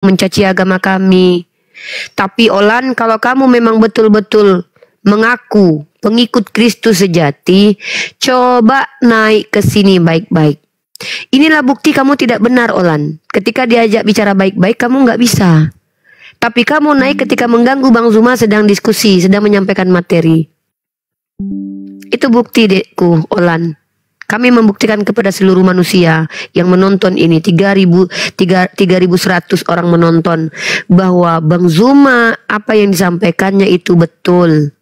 mencaci agama kami. Tapi Olan, kalau kamu memang betul-betul mengaku pengikut Kristus sejati, coba naik ke sini baik-baik. Inilah bukti kamu tidak benar, Olan. Ketika diajak bicara baik-baik, kamu nggak bisa. Tapi kamu naik ketika mengganggu Bang Zuma sedang diskusi, sedang menyampaikan materi. Itu bukti, dekku, Olan. Kami membuktikan kepada seluruh manusia yang menonton ini, 3.100 orang menonton, bahwa Bang Zuma apa yang disampaikannya itu betul.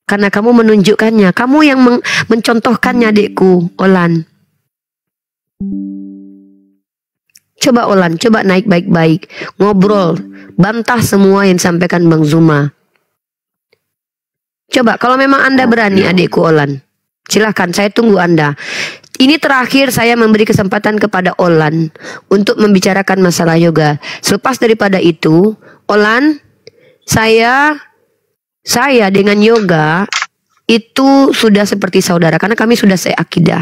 Karena kamu menunjukkannya, kamu yang mencontohkannya, adikku, Olan. Coba Olan, coba naik baik-baik, ngobrol, bantah semua yang disampaikan Bang Zuma. Coba, kalau memang Anda berani, adikku Olan, silahkan, saya tunggu Anda. Ini terakhir saya memberi kesempatan kepada Olan untuk membicarakan masalah yoga. Selepas daripada itu, Olan, saya dengan yoga itu sudah seperti saudara, karena kami sudah seakidah.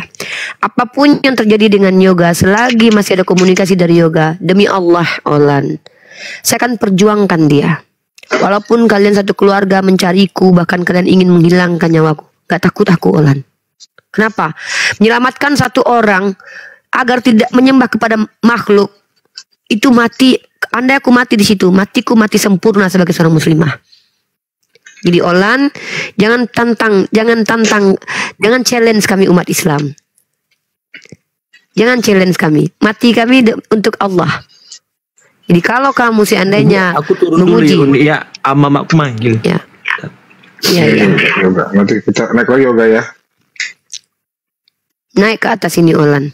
Apapun yang terjadi dengan yoga, selagi masih ada komunikasi dari yoga, demi Allah, Olan, saya akan perjuangkan dia. Walaupun kalian satu keluarga mencariku, bahkan kalian ingin menghilangkan nyawaku, gak takut aku, Olan. Kenapa? Menyelamatkan satu orang agar tidak menyembah kepada makhluk, itu mati. Andai aku mati di situ, matiku mati sempurna sebagai seorang muslimah. Jadi Olan, jangan challenge kami umat Islam. Jangan challenge kami. Mati kami untuk Allah. Jadi kalau kamu seandainya aku turun menguji, dulu ya, mamaku manggil. Ya. Ya. Yoga. Nanti kita naik lagi yoga ya. Naik ke atas ini Olan.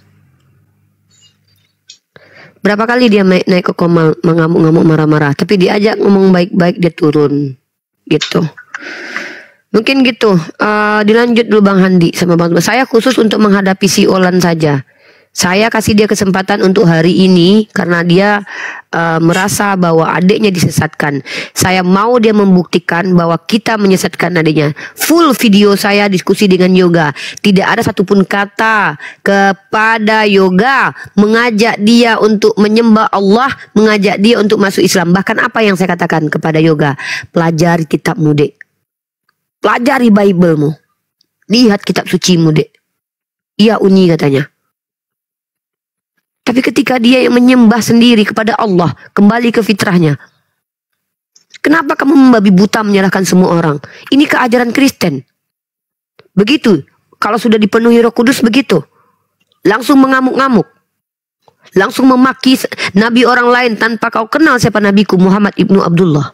Berapa kali dia naik ke koma, mengamuk-ngamuk, marah-marah. Tapi diajak ngomong baik-baik, dia turun. Gitu. Mungkin gitu. Dilanjut dulu Bang Handi sama Bang Zuma. Saya khusus untuk menghadapi si Olan saja. Saya kasih dia kesempatan untuk hari ini karena dia merasa bahwa adiknya disesatkan. Saya mau dia membuktikan bahwa kita menyesatkan adiknya. Full video saya diskusi dengan yoga. Tidak ada satupun kata kepada yoga mengajak dia untuk menyembah Allah, mengajak dia untuk masuk Islam. Bahkan apa yang saya katakan kepada yoga? Pelajari kitabmu, Dek. Pelajari Bible-mu. Lihat kitab sucimu, Dek. Iya, Uni katanya. Tapi ketika dia yang menyembah sendiri kepada Allah, kembali ke fitrahnya. Kenapa kamu membabi buta menyalahkan semua orang? Ini keajaran Kristen. Begitu. Kalau sudah dipenuhi Roh Kudus begitu. Langsung mengamuk-ngamuk. Langsung memaki nabi orang lain tanpa kau kenal siapa nabiku, Muhammad ibnu Abdullah.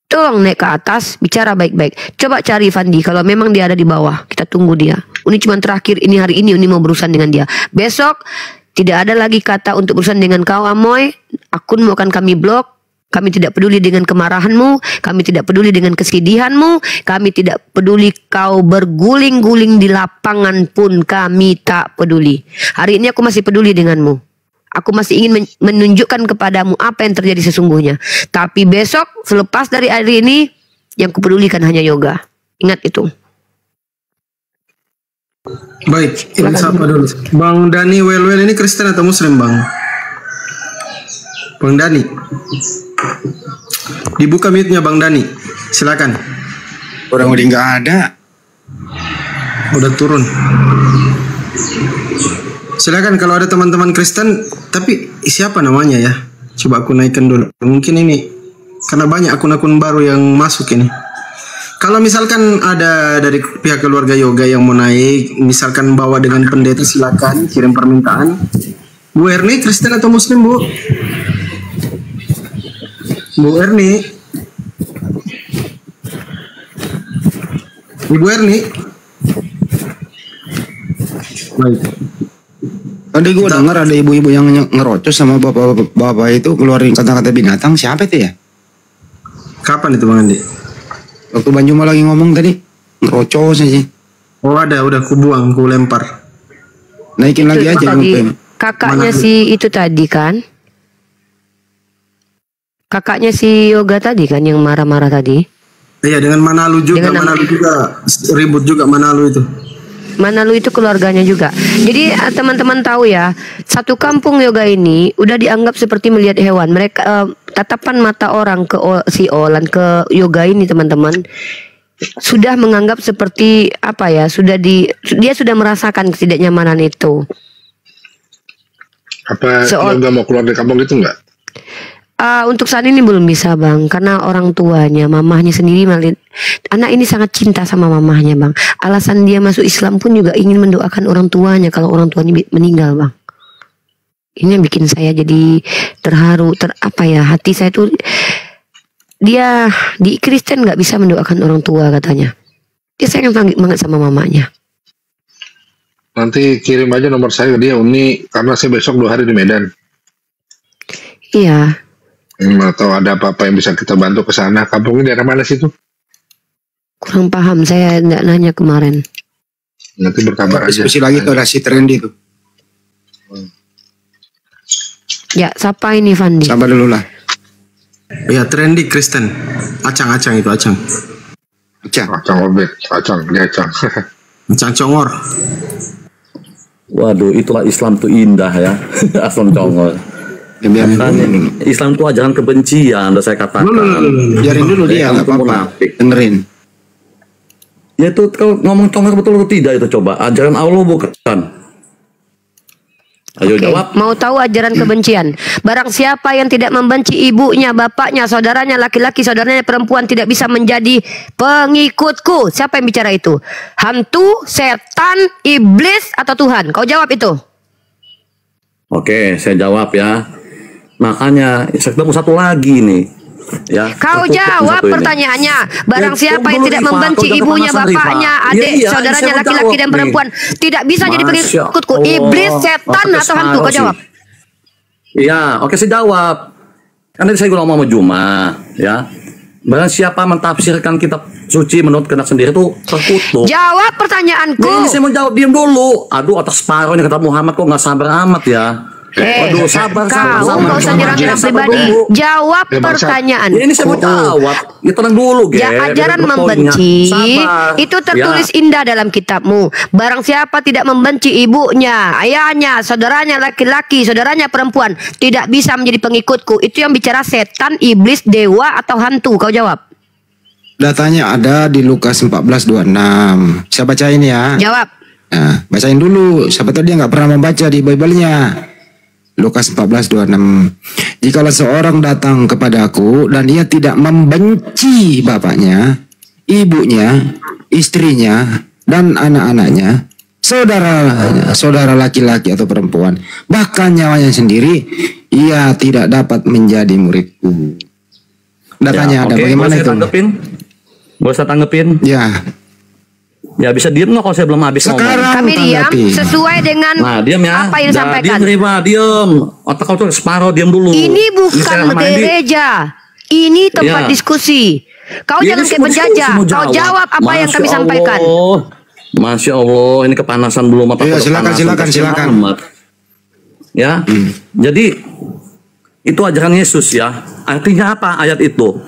Tolong naik ke atas, bicara baik-baik. Coba cari Fandi, kalau memang dia ada di bawah. Kita tunggu dia. Ini cuma terakhir, ini hari ini mau berurusan dengan dia. Besok, tidak ada lagi kata untuk berurusan dengan kau, Amoy. Akunmu akan kami blok. Kami tidak peduli dengan kemarahanmu. Kami tidak peduli dengan kesedihanmu. Kami tidak peduli kau berguling-guling di lapangan pun. Kami tak peduli. Hari ini aku masih peduli denganmu. Aku masih ingin menunjukkan kepadamu apa yang terjadi sesungguhnya. Tapi besok, selepas dari hari ini, yang kupedulikan hanya yoga. Ingat itu. Baik, ini siapa dulu? Bang Dani Welwel ini Kristen atau Muslim, Bang? Bang Dani. Dibuka mute-nya Bang Dani. Silakan. Orang udah nggak ada. Udah turun. Silakan kalau ada teman-teman Kristen, tapi siapa namanya ya? Coba aku naikkan dulu. Mungkin ini karena banyak akun-akun baru yang masuk ini. Kalau misalkan ada dari pihak keluarga yoga yang mau naik, misalkan bawa dengan pendeta, silakan kirim permintaan. Bu Erni Kristen atau Muslim, Bu? Bu Erni. Ibu Erni. Baik. Tadi gue dengar ada ibu-ibu yang ngerocos sama bapak-bapak itu keluarin kata-kata binatang. Siapa itu ya? Kapan itu Bang Andi? Waktu Bang Zuma lagi ngomong tadi ngerocos aja. Oh ada, udah ku buang, ku lempar. Naikin lagi aja. Kakaknya si itu tadi kan? Kakaknya si yoga tadi kan yang marah-marah tadi? Iya, dengan Manalu juga. Dengan Manalu juga ribut juga Manalu itu. Manalu itu keluarganya juga. Jadi teman-teman tahu ya, satu kampung yoga ini udah dianggap seperti melihat hewan. Mereka tatapan mata orang ke si Olan, ke yoga ini teman-teman, sudah menganggap seperti apa ya? Dia sudah merasakan ketidaknyamanan itu. Apa yoga mau keluar dari kampung itu enggak? Untuk saat ini belum bisa bang, karena orang tuanya, mamahnya sendiri, anak ini sangat cinta sama mamahnya bang. Alasan dia masuk Islam pun juga ingin mendoakan orang tuanya kalau orang tuanya meninggal bang. Ini yang bikin saya jadi terharu, hati saya tuh, dia di Kristen nggak bisa mendoakan orang tua katanya. Dia sayang banget sama mamanya. Nanti kirim aja nomor saya ke dia Uni, karena saya besok 2 hari di Medan. Iya. Atau ada apa-apa yang bisa kita bantu ke sana. Kampungnya daerah mana sih itu? Kurang paham, saya nggak nanya kemarin. Nanti berkabar aja. Diskusi lagi tuh ada si Trendy tuh. Ya, siapa ini Fandi? Sabar dulu lah. Ya, Trendy Kristen. Acang-acang itu acang. Acang obet, acang, dia acang. Acang congor. Waduh, itulah Islam tuh indah ya. Asam congor. Islam itu ajaran kebencian, udah saya katakan. Biarin dulu dia, nggak apa-apa. Dengerin. Ya itu kalau ngomong congor betul atau tidak itu coba. Ajaran Allah bukan. Ayo jawab. Mau tahu ajaran kebencian? Barang siapa yang tidak membenci ibunya, bapaknya, saudaranya laki-laki, saudaranya perempuan tidak bisa menjadi pengikutku. Siapa yang bicara itu? Hantu, setan, iblis, atau Tuhan? Kau jawab itu. Oke, saya jawab ya. Makanya saya ketemu satu lagi nih, ya. Kau jawab pertanyaannya. Barang siapa yang tidak membenci ibunya, bapaknya, adik, saudaranya laki-laki dan perempuan tidak bisa jadi pengikutku. Iblis, setan, atau hantu? Kau jawab. Iya, oke saya jawab. Kan tadi saya ngomong sama Juma, ya. Barang siapa mentafsirkan kitab suci menurut kehendak sendiri itu terkutuk. Jawab pertanyaanku. Ini saya mau jawab, diam dulu. Aduh, atas separuh ini kata Muhammad kok nggak sabar amat ya. Waduh, sabar. Kau nggak usah nyerang pribadi. Jawab pertanyaan. Ini saya mau jawab. Ya tenang dulu, ya, ajaran membenci itu tertulis indah dalam kitabmu. Barang siapa tidak membenci ibunya, ayahnya, saudaranya laki-laki, saudaranya perempuan, tidak bisa menjadi pengikutku. Itu yang bicara setan, iblis, dewa, atau hantu. Kau jawab. Datanya ada di Lukas 14:26. Saya bacain ya. Jawab. Nah, bacain dulu. Siapa tahu dia nggak pernah membaca di Bible-nya. Lukas 14:26. Jikalau seorang datang kepadaku dan ia tidak membenci bapaknya, ibunya, istrinya, dan anak-anaknya, saudara laki-laki atau perempuan, bahkan nyawanya sendiri, ia tidak dapat menjadi muridku. Datanya ada, bagaimana itu? Boleh saya tanggepin? Ya. Ya bisa diem nggak kalau saya belum habis sekarang ngomong? Kami diam sesuai dengan diam ya. apa yang disampaikan. Diem. Otak kau tuh separuh, diam dulu. Ini bukan gereja. Ini tempat diskusi. Kau jangan kayak penjajah. Kau jawab apa yang kami sampaikan. Masya Allah, ini kepanasan belum apa? Ya, silakan. Ya, jadi itu ajaran Yesus ya. Artinya apa ayat itu?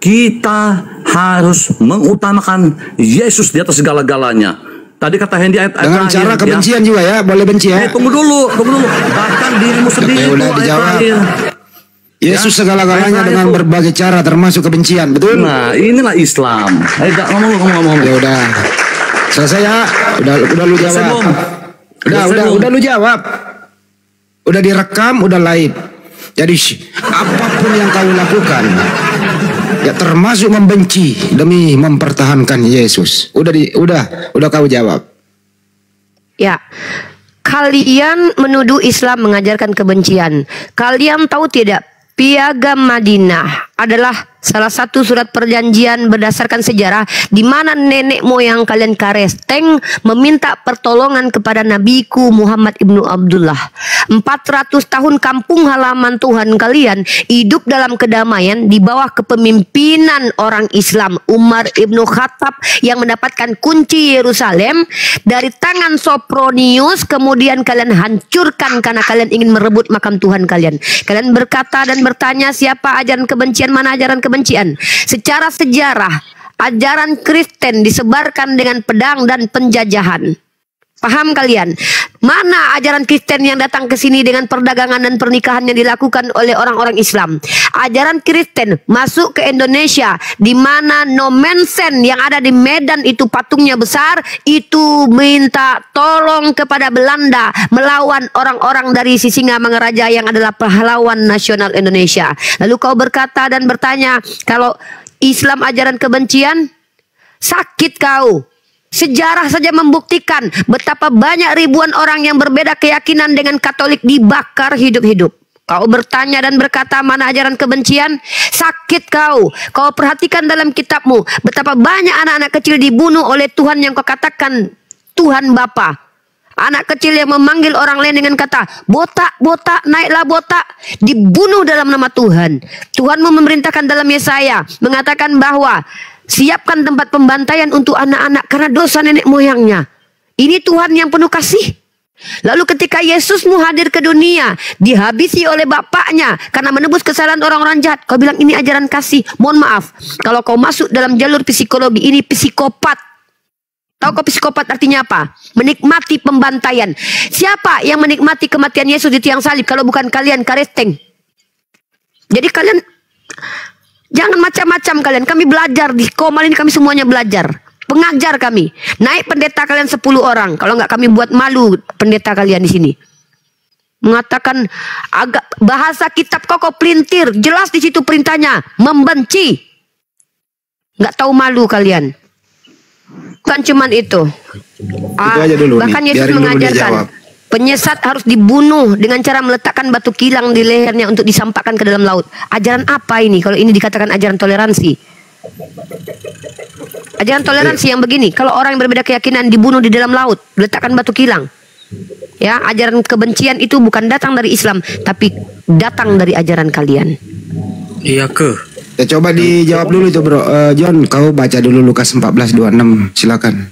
Kita harus mengutamakan Yesus di atas segala-galanya. Tadi kata Hendy ayat dengan cara kebencian juga ya, boleh benci ya. Tunggu dulu. Bahkan dirimu sendiri udah dijawab. Yesus segala-galanya dengan berbagai cara termasuk kebencian, betul? Nah, inilah Islam. Ayo ngomong. Ya udah. Selesai ya. Udah lu jawab. Udah lu jawab. Udah direkam, udah live. Jadi apapun yang kau lakukan, ya termasuk membenci demi mempertahankan Yesus. Udah kau jawab. Ya. Kalian menuduh Islam mengajarkan kebencian. Kalian tahu tidak, Piagam Madinah adalah salah satu surat perjanjian berdasarkan sejarah di mana nenek moyang kalian Karesteng meminta pertolongan kepada Nabiku Muhammad ibnu Abdullah. 400 tahun kampung halaman Tuhan kalian hidup dalam kedamaian di bawah kepemimpinan orang Islam Umar ibnu Khattab yang mendapatkan kunci Yerusalem dari tangan Sopronius. Kemudian kalian hancurkan karena kalian ingin merebut makam Tuhan kalian. Kalian berkata dan bertanya, siapa ajaran kebencian, mana ajaran kebencian? Secara sejarah, ajaran Kristen disebarkan dengan pedang dan penjajahan. Paham kalian? Mana ajaran Kristen yang datang ke sini dengan perdagangan dan pernikahan yang dilakukan oleh orang-orang Islam? Ajaran Kristen masuk ke Indonesia, di mana Nomensen yang ada di Medan itu patungnya besar, itu minta tolong kepada Belanda melawan orang-orang dari Sisingamangaraja yang adalah pahlawan nasional Indonesia. Lalu kau berkata dan bertanya, kalau Islam ajaran kebencian, sakit kau. Sejarah saja membuktikan betapa banyak ribuan orang yang berbeda keyakinan dengan Katolik dibakar hidup-hidup. Kau bertanya dan berkata mana ajaran kebencian? Sakit kau. Kau perhatikan dalam kitabmu betapa banyak anak-anak kecil dibunuh oleh Tuhan yang kau katakan Tuhan Bapa. Anak kecil yang memanggil orang lain dengan kata botak, botak, naiklah botak, dibunuh dalam nama Tuhan. Tuhanmu memerintahkan dalam Yesaya mengatakan bahwa siapkan tempat pembantaian untuk anak-anak karena dosa nenek moyangnya. Ini Tuhan yang penuh kasih. Lalu ketika Yesusmu hadir ke dunia, dihabisi oleh Bapaknya karena menebus kesalahan orang-orang jahat. Kau bilang ini ajaran kasih. Mohon maaf, kalau kau masuk dalam jalur psikologi, ini psikopat. Tahu kau psikopat artinya apa? Menikmati pembantaian. Siapa yang menikmati kematian Yesus di tiang salib kalau bukan kalian, karesteng? Jadi kalian jangan macam-macam kalian. Kami belajar di Komal ini, kami semuanya belajar. Pengajar kami. Naik pendeta kalian 10 orang. Kalau nggak kami buat malu pendeta kalian di sini. Mengatakan agak bahasa kitab kau pelintir. Jelas di situ perintahnya membenci. Nggak tahu malu kalian. Bukan cuman itu. aja dulu bahkan nih. Yesus Biarin dulu dia mengajarkan jawab. penyesat harus dibunuh dengan cara meletakkan batu kilang di lehernya untuk disampaikan ke dalam laut. Ajaran apa ini? Kalau ini dikatakan ajaran toleransi. Ajaran toleransi yang begini. Kalau orang yang berbeda keyakinan dibunuh di dalam laut, letakkan batu kilang. Ya, ajaran kebencian itu bukan datang dari Islam, tapi datang dari ajaran kalian. Iya ke? Ya, coba dijawab dulu itu bro. John, kau baca dulu Lukas 14:26. Silakan.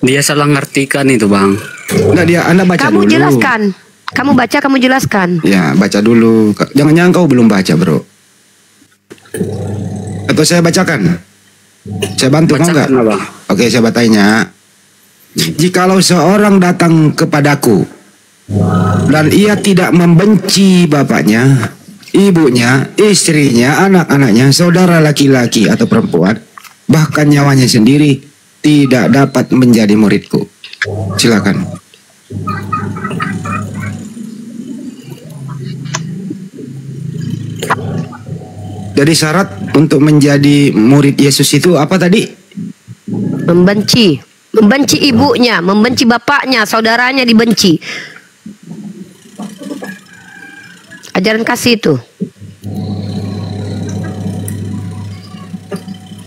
Dia salah ngartikan itu bang. Enggak, Anda baca Kamu dulu. jelaskan. Kamu baca, kamu jelaskan. Ya, baca dulu. Jangan-jangan kau belum baca bro. Atau saya bacakan? Saya bantu mau nggak? Bacakan, Bang. Oke, saya bertanya. Jikalau seorang datang kepadaku dan ia tidak membenci bapaknya, ibunya, istrinya, anak-anaknya, saudara laki-laki atau perempuan, bahkan nyawanya sendiri, tidak dapat menjadi muridku. Silakan. Jadi syarat untuk menjadi murid Yesus itu apa tadi? Membenci. Membenci ibunya, membenci bapaknya, saudaranya dibenci. Ajaran kasih itu.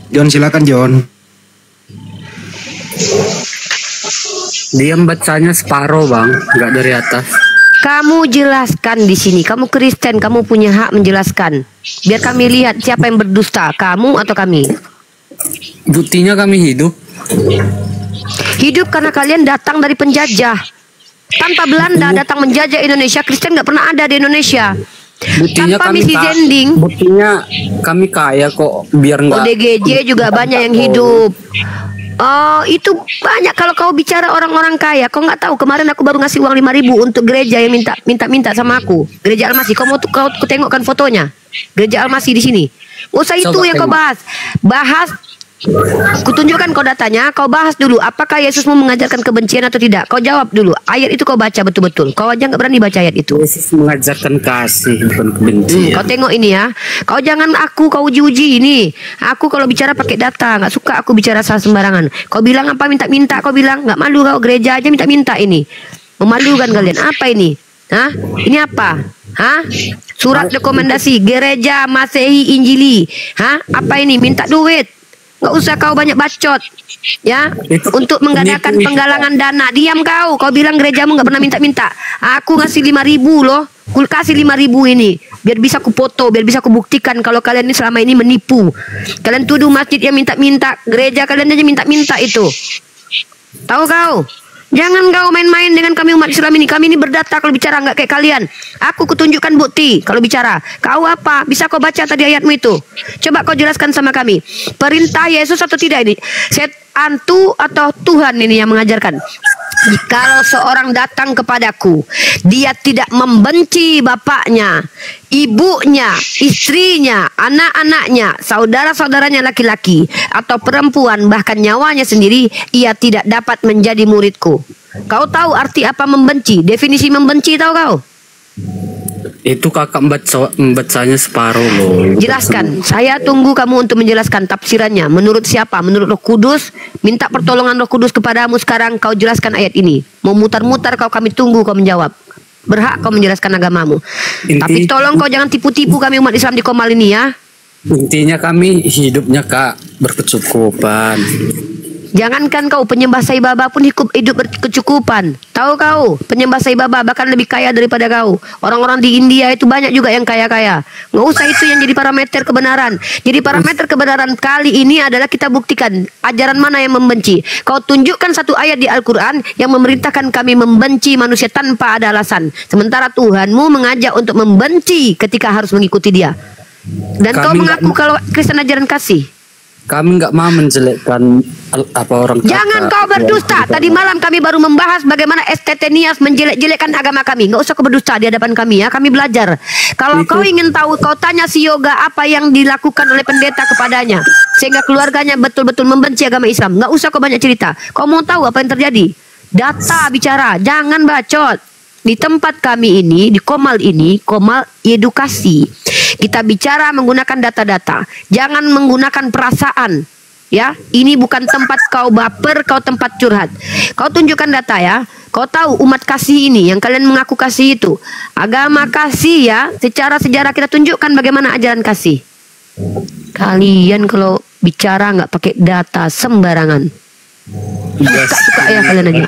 John, silakan John. Dia bacanya separuh bang, nggak dari atas. Kamu jelaskan di sini. Kamu Kristen, kamu punya hak menjelaskan. Biar kami lihat siapa yang berdusta, kamu atau kami. Buktinya kami hidup. Hidup karena kalian datang dari penjajah. Tanpa Belanda datang menjajah Indonesia, Kristen nggak pernah ada di Indonesia. Buktinya Tanpa kami misi zending, Buktinya kami kaya kok, biar nggak. ODGJ juga banyak yang hidup. Oh, itu banyak. Kalau kau bicara orang-orang kaya, kau nggak tahu. Kemarin aku baru ngasih uang 5.000 untuk gereja yang minta sama aku. Gereja Almasi. Kau mau kau tengokkan fotonya? Gereja Almasi di sini. Usah itu Coba yang kau tengok. bahas. Kutunjukkan kau datanya. Kau bahas dulu. Apakah Yesusmu mengajarkan kebencian atau tidak? Kau jawab dulu. Ayat itu kau baca betul-betul. Kau aja nggak berani baca ayat itu. Yesus mengajarkan kasih, bukan kebencian. Kau tengok ini ya. Kau jangan kau uji-uji ini. Aku kalau bicara pakai data, nggak suka aku bicara salah sembarangan. Kau bilang apa minta-minta? Kau bilang nggak malu kau gereja aja minta-minta ini. Memalukan kalian. Apa ini? Hah? Ini apa? Hah? Surat rekomendasi gereja Masehi Injili. Hah? Apa ini? Minta duit. Nggak usah kau banyak bacot. Ya, untuk mengadakan penggalangan dana. Diam kau. Kau bilang gerejamu nggak pernah minta-minta. Aku ngasih 5.000 loh. Aku kasih 5.000 ini. Biar bisa aku foto, biar bisa aku buktikan kalau kalian ini selama ini menipu. Kalian tuduh masjid yang minta-minta, gereja kalian aja minta-minta itu. Tahu kau? Jangan kau main-main dengan kami umat Islam ini. Kami ini berdata kalau bicara, nggak kayak kalian. Aku kutunjukkan bukti kalau bicara. Kau apa? Bisa kau baca tadi ayatmu itu? Coba kau jelaskan sama kami. Perintah Yesus atau tidak ini? Antu atau Tuhan ini yang mengajarkan? Jikalau seorang datang kepadaku, dia tidak membenci bapaknya, ibunya, istrinya, anak-anaknya, saudara-saudaranya laki-laki atau perempuan, bahkan nyawanya sendiri, ia tidak dapat menjadi muridku. Kau tahu arti apa membenci? Definisi membenci tahu kau? Itu kakak membacanya separuh loh. Jelaskan. Saya tunggu kamu untuk menjelaskan tafsirannya. Menurut siapa? Menurut Roh Kudus. Minta pertolongan Roh Kudus kepadamu sekarang. Kau jelaskan ayat ini. Mau mutar-mutar kami tunggu kau menjawab. Berhak kau menjelaskan agamamu. Tapi tolong kau jangan tipu-tipu kami umat Islam di Komal ini ya. Intinya kami hidupnya kak berkecukupan. Jangankan kau penyembah Sai Baba pun hidup berkecukupan. Tahu kau, penyembah Sai Baba bahkan lebih kaya daripada kau. Orang-orang di India itu banyak juga yang kaya-kaya. Nggak usah itu yang jadi parameter kebenaran. Jadi parameter kebenaran kali ini adalah kita buktikan ajaran mana yang membenci. Kau tunjukkan satu ayat di Al-Quran yang memerintahkan kami membenci manusia tanpa ada alasan. Sementara Tuhanmu mengajak untuk membenci ketika harus mengikuti dia. Dan kau mengaku kalau Kristen ajaran kasih. Kami nggak mau menjelekkan apa orang kata. Jangan kau berdusta. Tadi malam kami baru membahas bagaimana STT Nias menjelek-jelekkan agama kami. Nggak usah kau berdusta di hadapan kami ya. Kami belajar. Kalau kau ingin tahu, kau tanya si Yoga apa yang dilakukan oleh pendeta kepadanya sehingga keluarganya betul-betul membenci agama Islam. Nggak usah kau banyak cerita. Kau mau tahu apa yang terjadi? Data bicara. Jangan bacot. Di tempat kami ini, di Komal ini, Komal edukasi. Kita bicara menggunakan data-data. Jangan menggunakan perasaan. Ya, ini bukan tempat kau baper, kau tempat curhat. Kau tunjukkan data ya. Kau tahu umat kasih ini yang kalian mengaku kasih itu agama kasih ya. Secara sejarah kita tunjukkan bagaimana ajaran kasih. Kalian kalau bicara nggak pakai data sembarangan. Suka-suka ya kalian aja.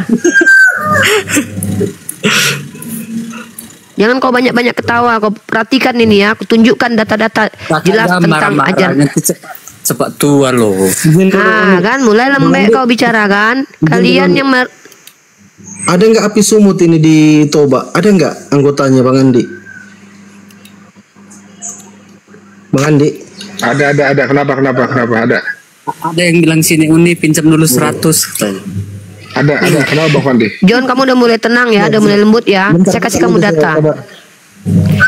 Jangan kau banyak-banyak ketawa. Kau perhatikan ini ya. Aku tunjukkan data-data jelas tentang ajaran. Cepat tua loh. Nah kan mulai lembek kau bicara kan. Kalian yang ada nggak api sumut ini di Toba? Ada nggak anggotanya Bang Andi? Bang Andi? Ada. Kenapa? Ada. Ada yang bilang sini Uni pinjam dulu 100 katanya. Ada. Kenapa Bang Fandi? John, kamu udah mulai tenang ya, udah mulai lembut ya. Saya kasih kamu data.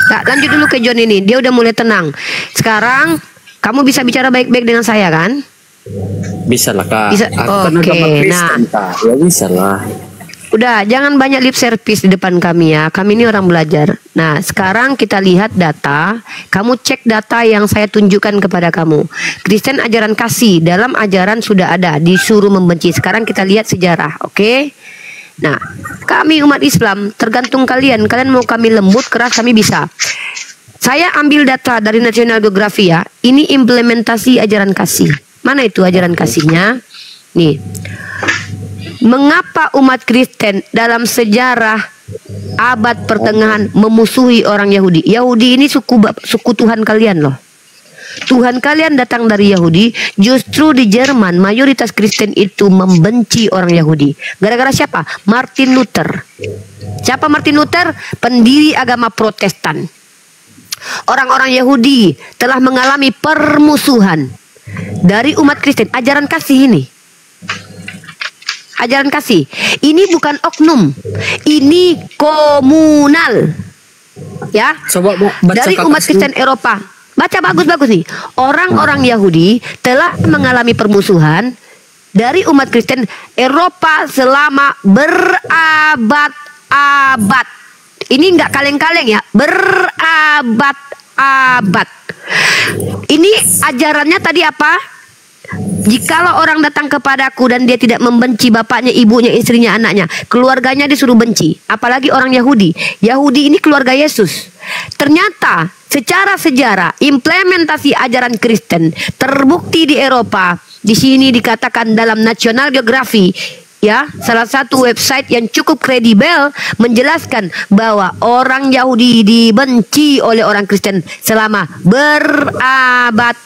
Nah, lanjut dulu ke John ini. Dia udah mulai tenang. Sekarang kamu bisa bicara baik-baik dengan saya kan? Bisa lah kak. Bisa. Aku kan agama Kristen, Kak. Ya bisa lah. Udah, jangan banyak lip service di depan kami ya. Kami ini orang belajar. Nah, sekarang kita lihat data. Kamu cek data yang saya tunjukkan kepada kamu. Kristen ajaran kasih dalam ajaran sudah ada. Disuruh membenci. Sekarang kita lihat sejarah, oke? Nah, kami umat Islam tergantung kalian. Kalian mau kami lembut, keras, kami bisa. Saya ambil data dari National Geographic ya. Ini implementasi ajaran kasih. Mana itu ajaran kasihnya? Nih. Mengapa umat Kristen dalam sejarah abad pertengahan memusuhi orang Yahudi? Yahudi ini suku Tuhan kalian loh. Tuhan kalian datang dari Yahudi. Justru di Jerman mayoritas Kristen itu membenci orang Yahudi. Gara-gara siapa? Martin Luther. Siapa Martin Luther? Pendiri agama Protestan. Orang-orang Yahudi telah mengalami permusuhan dari umat Kristen. Ajaran kasih ini. Ajaran kasih. Ini bukan oknum. Ini komunal. Ya. Coba baca dari umat Kristen Eropa. Baca bagus-bagus nih. Orang-orang Yahudi telah mengalami permusuhan dari umat Kristen Eropa selama berabad-abad. Ini enggak kaleng-kaleng ya. Berabad-abad. Ini ajarannya tadi apa? Jikalau orang datang kepadaku dan dia tidak membenci bapaknya, ibunya, istrinya, anaknya, keluarganya disuruh benci. Apalagi orang Yahudi. Yahudi ini keluarga Yesus. Ternyata secara sejarah implementasi ajaran Kristen terbukti di Eropa. Di sini dikatakan dalam National Geographic, ya, salah satu website yang cukup kredibel menjelaskan bahwa orang Yahudi dibenci oleh orang Kristen selama berabad-abad.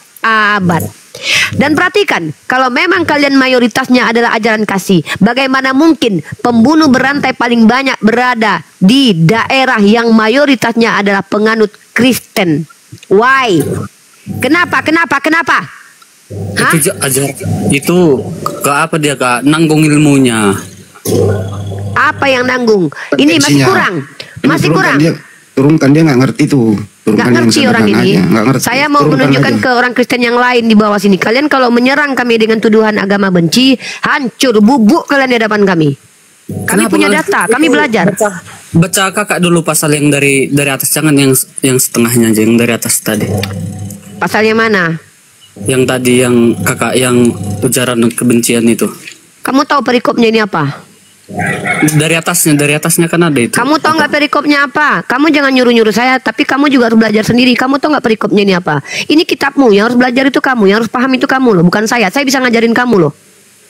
Dan perhatikan, kalau memang kalian mayoritasnya adalah ajaran kasih, bagaimana mungkin pembunuh berantai paling banyak berada di daerah yang mayoritasnya adalah penganut Kristen? Why? Kenapa? Hah? Itu ke apa dia kak? Nanggung ilmunya. Apa yang nanggung? Ini masih Potensinya. kurang. Ini Masih kurang. Turunkan dia nggak ngerti tuh. Nggak ngerti orang ini. Saya mau menunjukkan ke orang Kristen yang lain di bawah sini. Kalian kalau menyerang kami dengan tuduhan agama benci, hancur, bubuk kalian di hadapan kami. Kami punya data, kami belajar. Baca kakak dulu pasal yang dari atas, jangan yang setengahnya aja, yang dari atas tadi. Pasalnya mana? Yang tadi yang kakak yang ujaran kebencian itu. Kamu tahu perikopnya ini apa? Dari atasnya kan ada itu. Kamu tahu nggak perikopnya apa? Kamu jangan nyuruh-nyuruh saya, tapi kamu juga harus belajar sendiri. Kamu tahu nggak perikopnya ini apa? Ini kitabmu, yang harus belajar itu kamu, yang harus paham itu kamu loh, bukan saya. Saya bisa ngajarin kamu loh.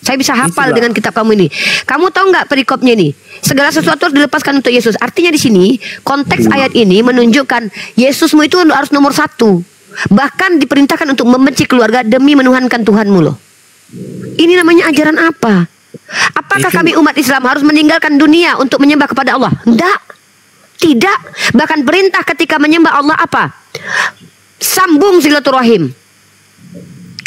Saya bisa hafal dengan kitab kamu ini. Kamu tahu nggak perikopnya ini? Segala sesuatu harus dilepaskan untuk Yesus. Artinya di sini konteks ayat ini menunjukkan Yesusmu itu harus nomor satu. Bahkan diperintahkan untuk membenci keluarga demi menuhankan Tuhanmu loh. Ini namanya ajaran apa? Apakah kami umat Islam harus meninggalkan dunia untuk menyembah kepada Allah? Tidak. Bahkan perintah ketika menyembah Allah apa? Sambung silaturahim.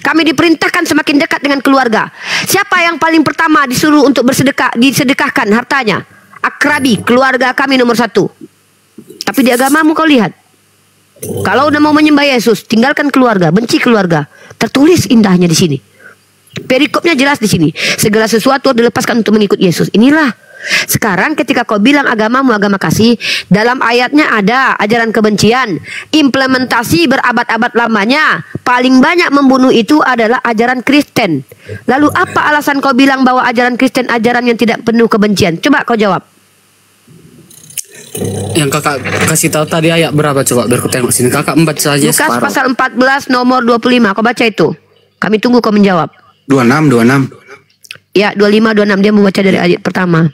Kami diperintahkan semakin dekat dengan keluarga. Siapa yang paling pertama disuruh untuk bersedekah, disedekahkan hartanya? Akrabi, keluarga kami nomor satu. Tapi di agamamu kau lihat, kalau udah mau menyembah Yesus, tinggalkan keluarga, benci keluarga. Tertulis indahnya di sini. Perikopnya jelas di sini. Segala sesuatu dilepaskan untuk mengikut Yesus. Inilah. Sekarang ketika kau bilang agamamu agama kasih, dalam ayatnya ada ajaran kebencian. Implementasi berabad-abad lamanya, paling banyak membunuh itu adalah ajaran Kristen. Lalu apa alasan kau bilang bahwa ajaran Kristen ajaran yang tidak penuh kebencian? Coba kau jawab. Yang kakak kasih tahu tadi ayat berapa coba biar aku tengok sini. Kakak membaca aja Lukas separuh. pasal 14 nomor 25. Kau baca itu. Kami tunggu kau menjawab. 26. Ya, 25-26 dia membaca dari ayat pertama.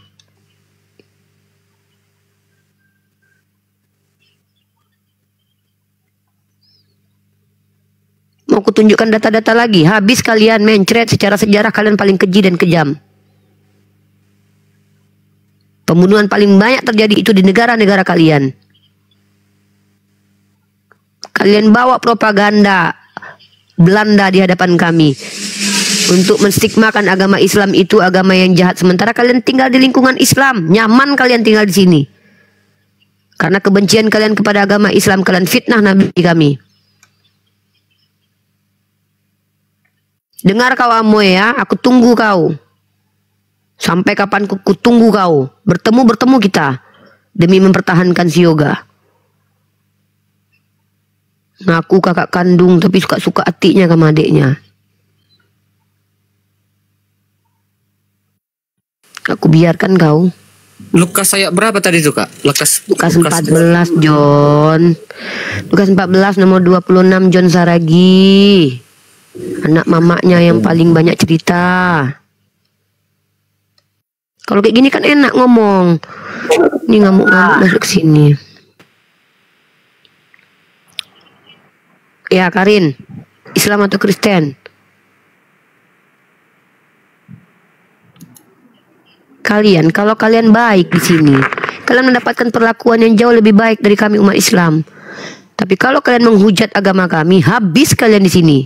Mau kutunjukkan data-data lagi. Habis kalian mencret secara sejarah, kalian paling keji dan kejam. Pembunuhan paling banyak terjadi itu di negara-negara kalian. Kalian bawa propaganda Belanda di hadapan kami untuk menstigmakan agama Islam itu agama yang jahat, sementara kalian tinggal di lingkungan Islam, nyaman kalian tinggal di sini. Karena kebencian kalian kepada agama Islam, kalian fitnah Nabi kami. Dengar kau Amoy ya, aku tunggu kau. Sampai kapan ku tunggu kau. Bertemu kita demi mempertahankan si Yoga. Ngaku kakak kandung tapi suka-suka hatinya sama adiknya. Aku biarkan kau. Lukas ayat berapa tadi tuh kak? Lukas 14 John. Lukas 14 nomor 26 John Saragi. Anak mamaknya yang paling banyak cerita. Kalau kayak gini kan enak ngomong. Ini ngamuk-ngamuk masuk sini. Ya Karin, Islam atau Kristen? Kalian, kalau kalian baik di sini, kalian mendapatkan perlakuan yang jauh lebih baik dari kami umat Islam. Tapi kalau kalian menghujat agama kami, habis kalian di sini.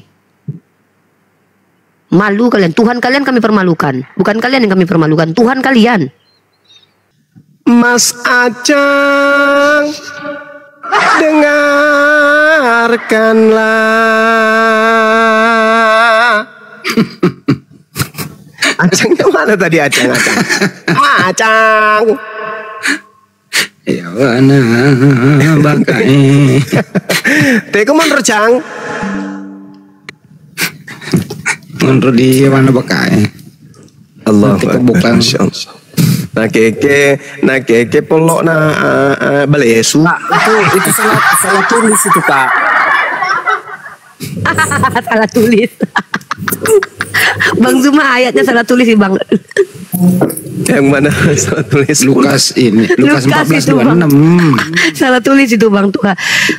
Malu kalian, Tuhan kalian kami permalukan. Bukan kalian yang kami permalukan, Tuhan kalian. Mas Acang, dengarkanlah. Acangnya mana tadi Acang? Acang. Ya mana bangkai. Teko mana Acang? Menurut dia mana bangkai. Allah bukan. Nah keke polok na balesu. itu salah tulis itu kak. Salah tulis. Bang Zuma ayatnya salah tulis sih Bang. Yang mana salah tulis? Lukas 14:26. Salah tulis itu Bang tuh.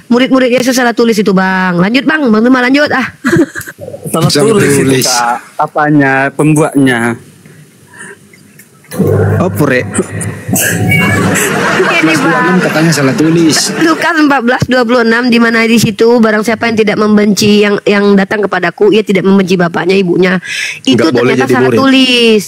Murid-murid Yesus salah tulis itu Bang. Lanjut Bang Duma lanjut ah. Salah tulis itu Kak. Apanya? Pembuatnya. Oh pure. Ini Bang. Katanya salah tulis. Lukas 14:26 di mana di situ barang siapa yang tidak membenci yang datang kepadaku ia tidak membenci bapaknya ibunya. Itu Nggak boleh ternyata jadi salah murid. tulis.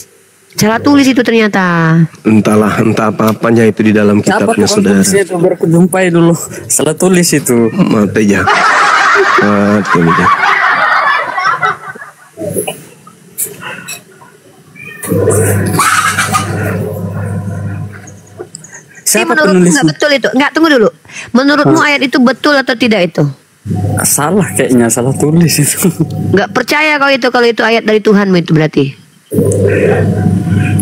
Salah tulis itu ternyata. Entah apa-apanya itu di dalam Siapa kitabnya tukang saudara. tulis itu baru kejumpai dulu. Salah tulis itu. Mati ya. Mati ya. Siapa Menurutmu penulis? nggak betul itu? Nggak, tunggu dulu. Menurutmu ayat itu betul atau tidak itu? Salah kayaknya, salah tulis itu. Nggak percaya kalau itu ayat dari Tuhanmu itu berarti.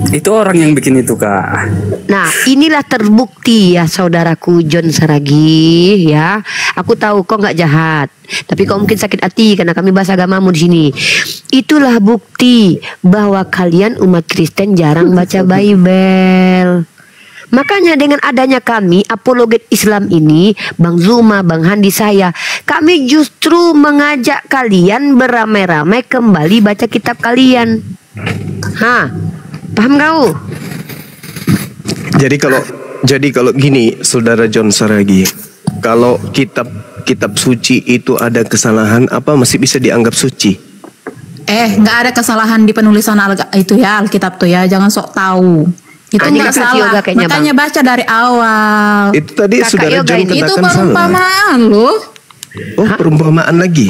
Itu orang yang bikin itu Kak. Nah, inilah terbukti ya saudaraku John Saragi ya. Aku tahu kau nggak jahat, tapi kau mungkin sakit hati karena kami bahas agamamu di sini. Itulah bukti bahwa kalian umat Kristen jarang baca Bible. Makanya dengan adanya kami apologet Islam ini, Bang Zuma, Bang Handi saya, kami justru mengajak kalian beramai-ramai kembali baca kitab kalian. Hah, paham kau? Jadi kalau gini, saudara John Saragi, kalau kitab suci itu ada kesalahan, apa masih bisa dianggap suci? Nggak ada kesalahan di penulisan Alkitab tuh ya, jangan sok tahu. Itu Ini nggak kakak salah. yoga kayaknya, Makanya baca dari awal. Itu tadi Kakak saudara yoga John ini. Itu katakan salah. perumpamaan loh. Oh, perumpamaan lagi.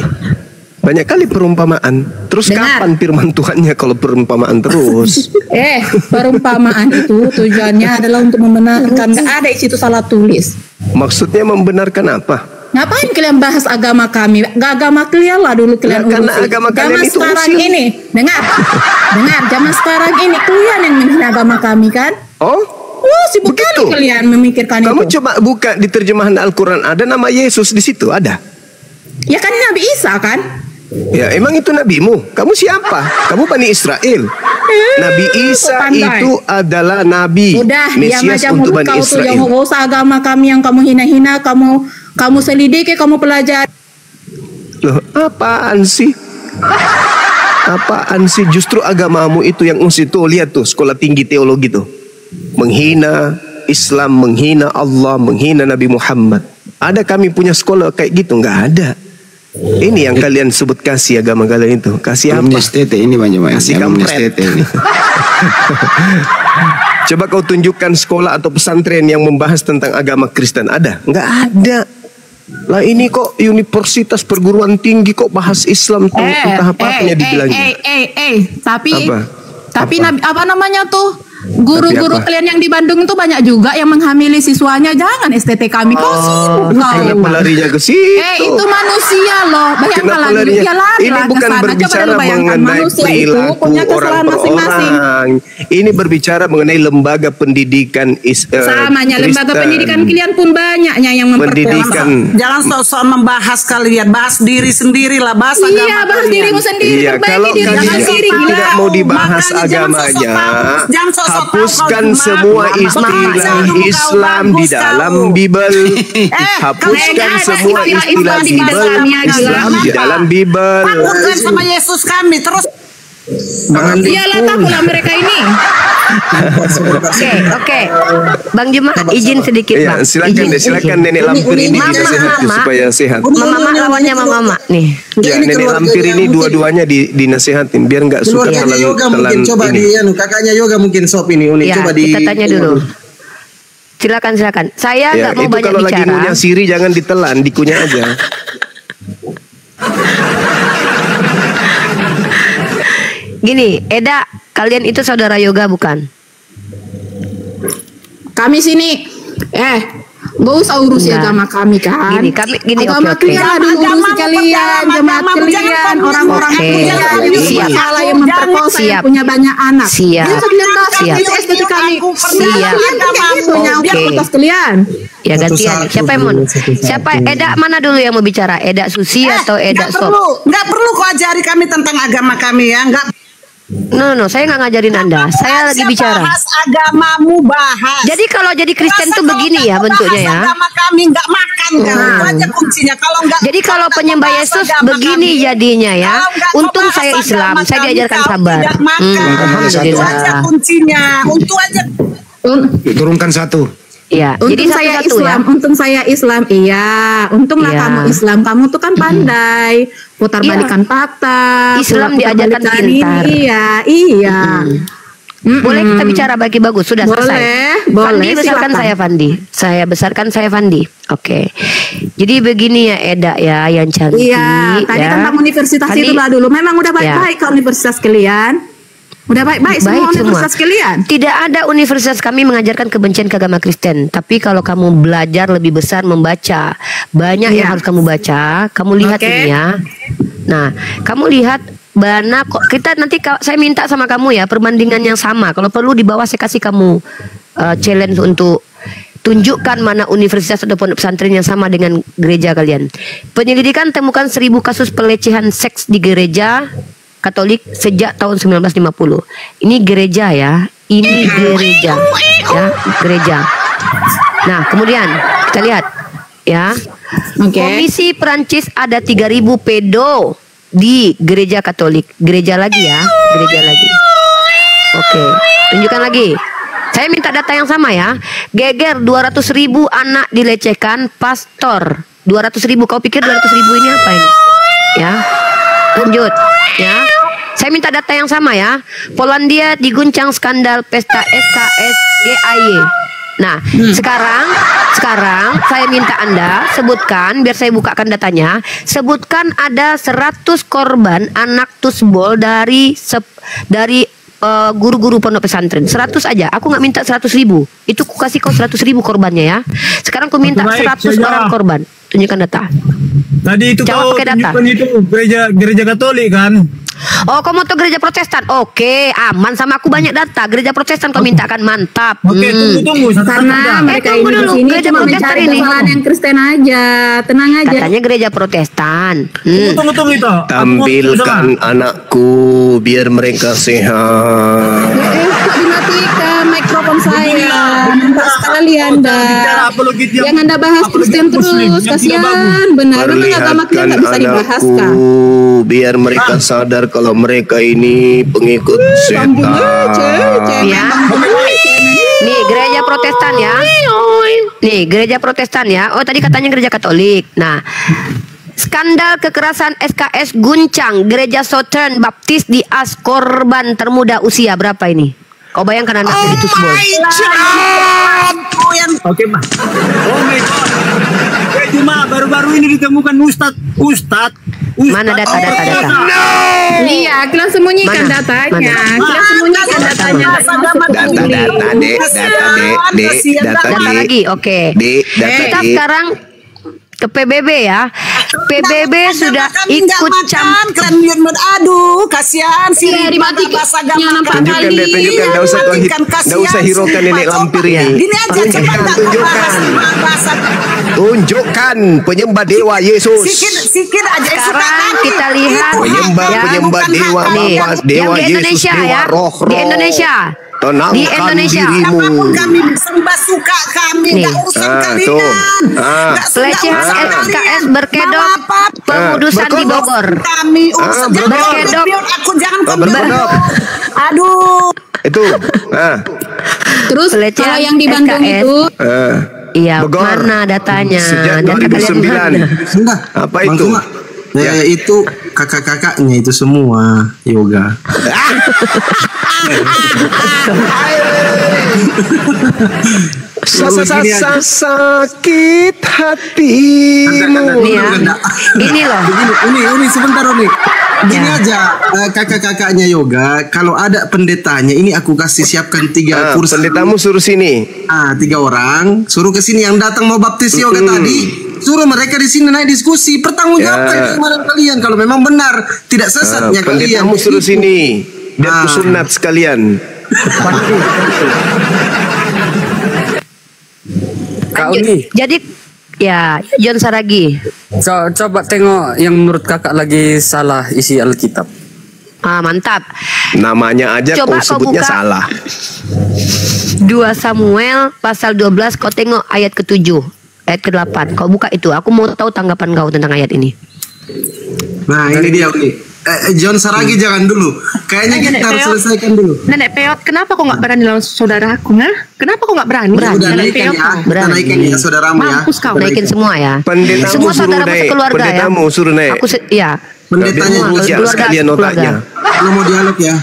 Banyak kali perumpamaan. Terus Dengar. kapan firman Tuhannya kalau perumpamaan terus? Perumpamaan itu tujuannya adalah untuk membenarkan. Nggak ada di situ salah tulis. Maksudnya membenarkan apa? Ngapain kalian bahas agama kami? Gak agama kalian lah dulu kalian Ya, karena urusin. agama kalian Zaman itu sekarang usil. ini, dengar, zaman sekarang ini kalian yang menghina agama kami kan? Oh, Sibuk kali begitu. kalian memikirkan Kamu itu. coba buka di terjemahan Al-Quran, ada nama Yesus di situ, ada. Ya kan Nabi Isa kan? Ya, emang itu nabimu? Kamu siapa? Kamu Bani Israel. Nabi Isa pandai. itu adalah nabi, Udah, diam Mesias aja untuk mulut Bani kau tuh. Yang Israel. gak usah agama kami yang kamu hina-hina, kamu selidiki, kamu pelajari. Loh, apaan sih? Apaan sih? Justru agamamu itu yang tuh, lihat tuh, sekolah tinggi teologi tuh. Menghina Islam, menghina Allah, menghina Nabi Muhammad. Ada kami punya sekolah kayak gitu? Nggak ada. Ini yang kalian sebut kasih agama kalian itu. Kasih apa? Amnestete ini banyak Kasih kampret. ini. Coba kau tunjukkan sekolah atau pesantren yang membahas tentang agama Kristen. Ada? Nggak ada. Lah ini kok universitas perguruan tinggi kok bahas Islam tuh entah apa-apanya dibilangin. Tapi Apa? tapi Apa? apa namanya tuh? Guru-guru Tapi apa? kalian yang di Bandung itu banyak juga yang menghamili siswanya. Jangan STT kami. Kau sibuk kau. Kenapa larinya ke situ? Itu manusia loh. Bayangkan Kenapa larinya? dia lari Ini lah ke bukan sana. Coba berbicara dulu bayangkan mengenai manusia itu perilaku punya orang kesalahan per masing-masing. orang. Ini berbicara mengenai lembaga pendidikan Samanya lembaga Kristen. pendidikan kalian pun banyaknya yang Pendidikan. Jangan sok-sok membahas kalian, bahas diri sendiri lah, bahas agama Iya, bahas kalian. dirimu sendiri. Iya, Perbaiki kalau diri kalian jangan sendiri gila. tidak mau dibahas Makanya jangan agamanya, sok-sok jangan sok-sok tahu hapuskan kau semua gimana. istilah Baca dulu kau, Islam di bagus dalam kau. Bible. Kalian Hapuskan ada semua istilah istilah Islam di Bible. dalamnya, Islam gila. di dalam Bible. Takutkan sama Yesus kami terus. Iyalah takutlah mereka ini. Oke. Bang Juma izin sedikit Iya, Bang. silakan deh, silakan nenek lampir ini Mama, dinasihati Mama. supaya sehat. Mama lawannya mama nih. Ya, nenek lampir ini dua-duanya dinasihatin biar nggak suka Keluarganya telan yoga mungkin coba ini. kakaknya yoga mungkin sop ini unik Ya, coba di kita tanya dulu. Silakan. Saya Ya, nggak mau itu banyak kalau lagi bicara. ngunyah siri jangan ditelan, dikunyah aja. Gini, Eda, kalian itu saudara yoga bukan? Kami sini gak usah urusi Nah, agama kami kan. gini, agama oke. kalian dulu urusi kalian, jemaat kalian, orang-orang Oke. kalian yang Siap. salah yang memperkosa yang Siap. punya banyak anak. Siap. Itu kalian bahas Siap. itu STT kami. Siap. Kalian kan kayak gitu nyangkut Oke. atas kalian. Ya gantian. Siapa yang mau? Siapa Eda mana dulu yang mau bicara? Eda Susi atau Eda Nggak Sop? perlu kau ajari kami tentang agama kami ya, nggak. No, saya nggak ngajarin Anda. Saya lagi bicara. Bahas agamamu bahas. Jadi kalau jadi Kristen tuh begini ya Kalau bentuknya bahas ya. agama kami nggak makan kan. Itu aja kuncinya. Kalau nggak. Jadi kalau nggak penyembah membahas Yesus agama begini kami, jadinya ya. kalau nggak Untung membahas saya Islam, agama saya kami, diajarkan kau sabar. tidak makan. Itu aja Alhamdulillah. kuncinya. Untuk aja. Turunkan satu. Ya, Untung jadi saya satu-satu ya. Islam, untung saya Islam, iya. Untunglah Iya. kamu Islam, kamu tuh kan pandai, putar Iya. balikan patah. Islam putar diajarkan balikan pintar. ini, iya. Boleh kita bicara bagi bagus, sudah selesai. Boleh, Fandi besarkan silakan. saya Fandi. Saya besarkan saya Fandi. Oke. Jadi begini ya Eda ya yang cantik. Iya, tadi ya. tentang universitas Fandi, itulah dulu. Memang udah baik-baik ke universitas kalian. Udah baik-baik semua universitas kalian. Tidak ada universitas kami mengajarkan kebencian ke agama Kristen. Tapi kalau kamu belajar lebih besar membaca, banyak yang harus kamu baca. Kamu lihat ini ya. Nah, kamu lihat mana kok kita nanti saya minta sama kamu ya perbandingan yang sama. Kalau perlu di bawah saya kasih kamu challenge untuk tunjukkan mana universitas atau pondok pesantren yang sama dengan gereja kalian. Penyelidikan temukan 1000 kasus pelecehan seks di gereja Katolik sejak tahun 1950. Ini gereja ya. Ini gereja. Ya, gereja. Nah, kemudian kita lihat ya. Komisi Perancis ada 3000 pedo di gereja Katolik. Gereja lagi ya, gereja lagi. Oke, tunjukkan lagi. Saya minta data yang sama ya. Geger 200.000 anak dilecehkan pastor. 200.000. Kau pikir 200.000 ini apa ini? Ya. Lanjut ya. Saya minta data yang sama ya. Polandia diguncang skandal pesta SKS GAY. Nah, sekarang saya minta Anda sebutkan biar saya bukakan datanya. Sebutkan ada 100 korban anak tusbol dari guru-guru pondok pesantren. 100 aja. Aku nggak minta 100.000. Itu aku kasih kau 100.000 korbannya ya. Sekarang aku minta 100 orang korban. Tunjukkan data. Tadi itu jawab kau pakai data. tunjukkan itu gereja Katolik kan? Oh, kau mau tuh gereja Protestan? Oke, aman sama aku banyak data. Gereja Protestan kau mintakan, mantap. Oke, tunggu. Karena mereka ini di sini gereja cuma Protestan mencari ini. kesalahan yang Kristen aja. Tenang aja. Katanya gereja Protestan. Tunggu itu. Tampilkan anakku biar mereka sehat. Dimatikan mikrofon saya. Nampak sekali Anda. Yang Anda bahas Kristen terus. Kasihan. Benar. Memang agama kita nggak bisa dibahas kan. Biar mereka sadar kalau mereka ini pengikut setan. Ya. Nih gereja Protestan ya. Nih gereja Protestan ya. Oh tadi katanya gereja Katolik. Nah, skandal kekerasan SKS guncang gereja Southern Baptist di As korban termuda usia berapa ini? Kau bayangkan anaknya itu semua. Oke, Mbak. Oh my God. Cuma baru-baru ini ditemukan Ustadz. Mana data? Iya, kita sembunyikan Mana? datanya. Mana? Kita sembunyikan datanya. Data lagi, oke. Kita sekarang ke PBB ya. PBB sudah ikut campur. Aduh, kasihan sih. Dimatikan. Tunjukkan, enggak usah hiraukan nenek lampir ini. Gini aja cepat Tunjukkan penyembah dewa Yesus. Sikit aja. Sekarang kita lihat penyembah dewa yang di Indonesia ya. Di Indonesia. Di Indonesia. Dirimu. Kami sembah suka kami. Nih. Nggak urusan kalian. Pelecehan SKS berkedok pengudusan di Bogor. Kami urusan berkedok. Aku jangan berkedok. Aduh. Itu. Terus Pelecehan kalau yang di Bandung SKS. itu Iya, Bogor. mana datanya? Sejak Data kalian 2009. mana? Enggak. Apa Bang itu? Tuma, itu kakak-kakaknya itu semua yoga. Sakit hatimu. Nih ya. Ini loh. Ini sebentar nih. Gini aja kakak-kakaknya yoga. Kalau ada pendetanya, ini aku kasih siapkan 3 kursi. Pendetamu suruh sini. 3 orang, suruh ke sini yang datang mau baptis yoga tadi. Suruh mereka di sini naik diskusi, pertanggungjawabkan keimanan kalian kalau memang benar, tidak sesatnya kalian. Pendetamu suruh sini. Biar kusunat sekalian. Kak Uni, Jadi ya John Saragi. coba tengok yang menurut kakak lagi salah isi Alkitab. Mantap. Namanya aja Coba kau kau sebutnya buka. salah. 2 Samuel pasal 12, kau tengok ayat ke-7, ayat ke-8. Kau buka itu. Aku mau tahu tanggapan kau tentang ayat ini. Nah, ini dia nih. John Saragi jangan dulu. Kayaknya kita harus selesaikan dulu. Nenek Peot, kenapa kok nggak berani lawan saudaraku? Kenapa kok nggak berani? Udah Nenek naikin Peot, ya. Kita naikin ya saudaramu ya. mampus kau. Naikin semua ya. Pendetamu Semua suruh saudaramu naik. sekeluarga ya. Pendetamu suruh naik. Aku ya. Pendetanya Semua, Ujian keluarga, sekalian keluarga. otaknya. Kalau mau dialog ya.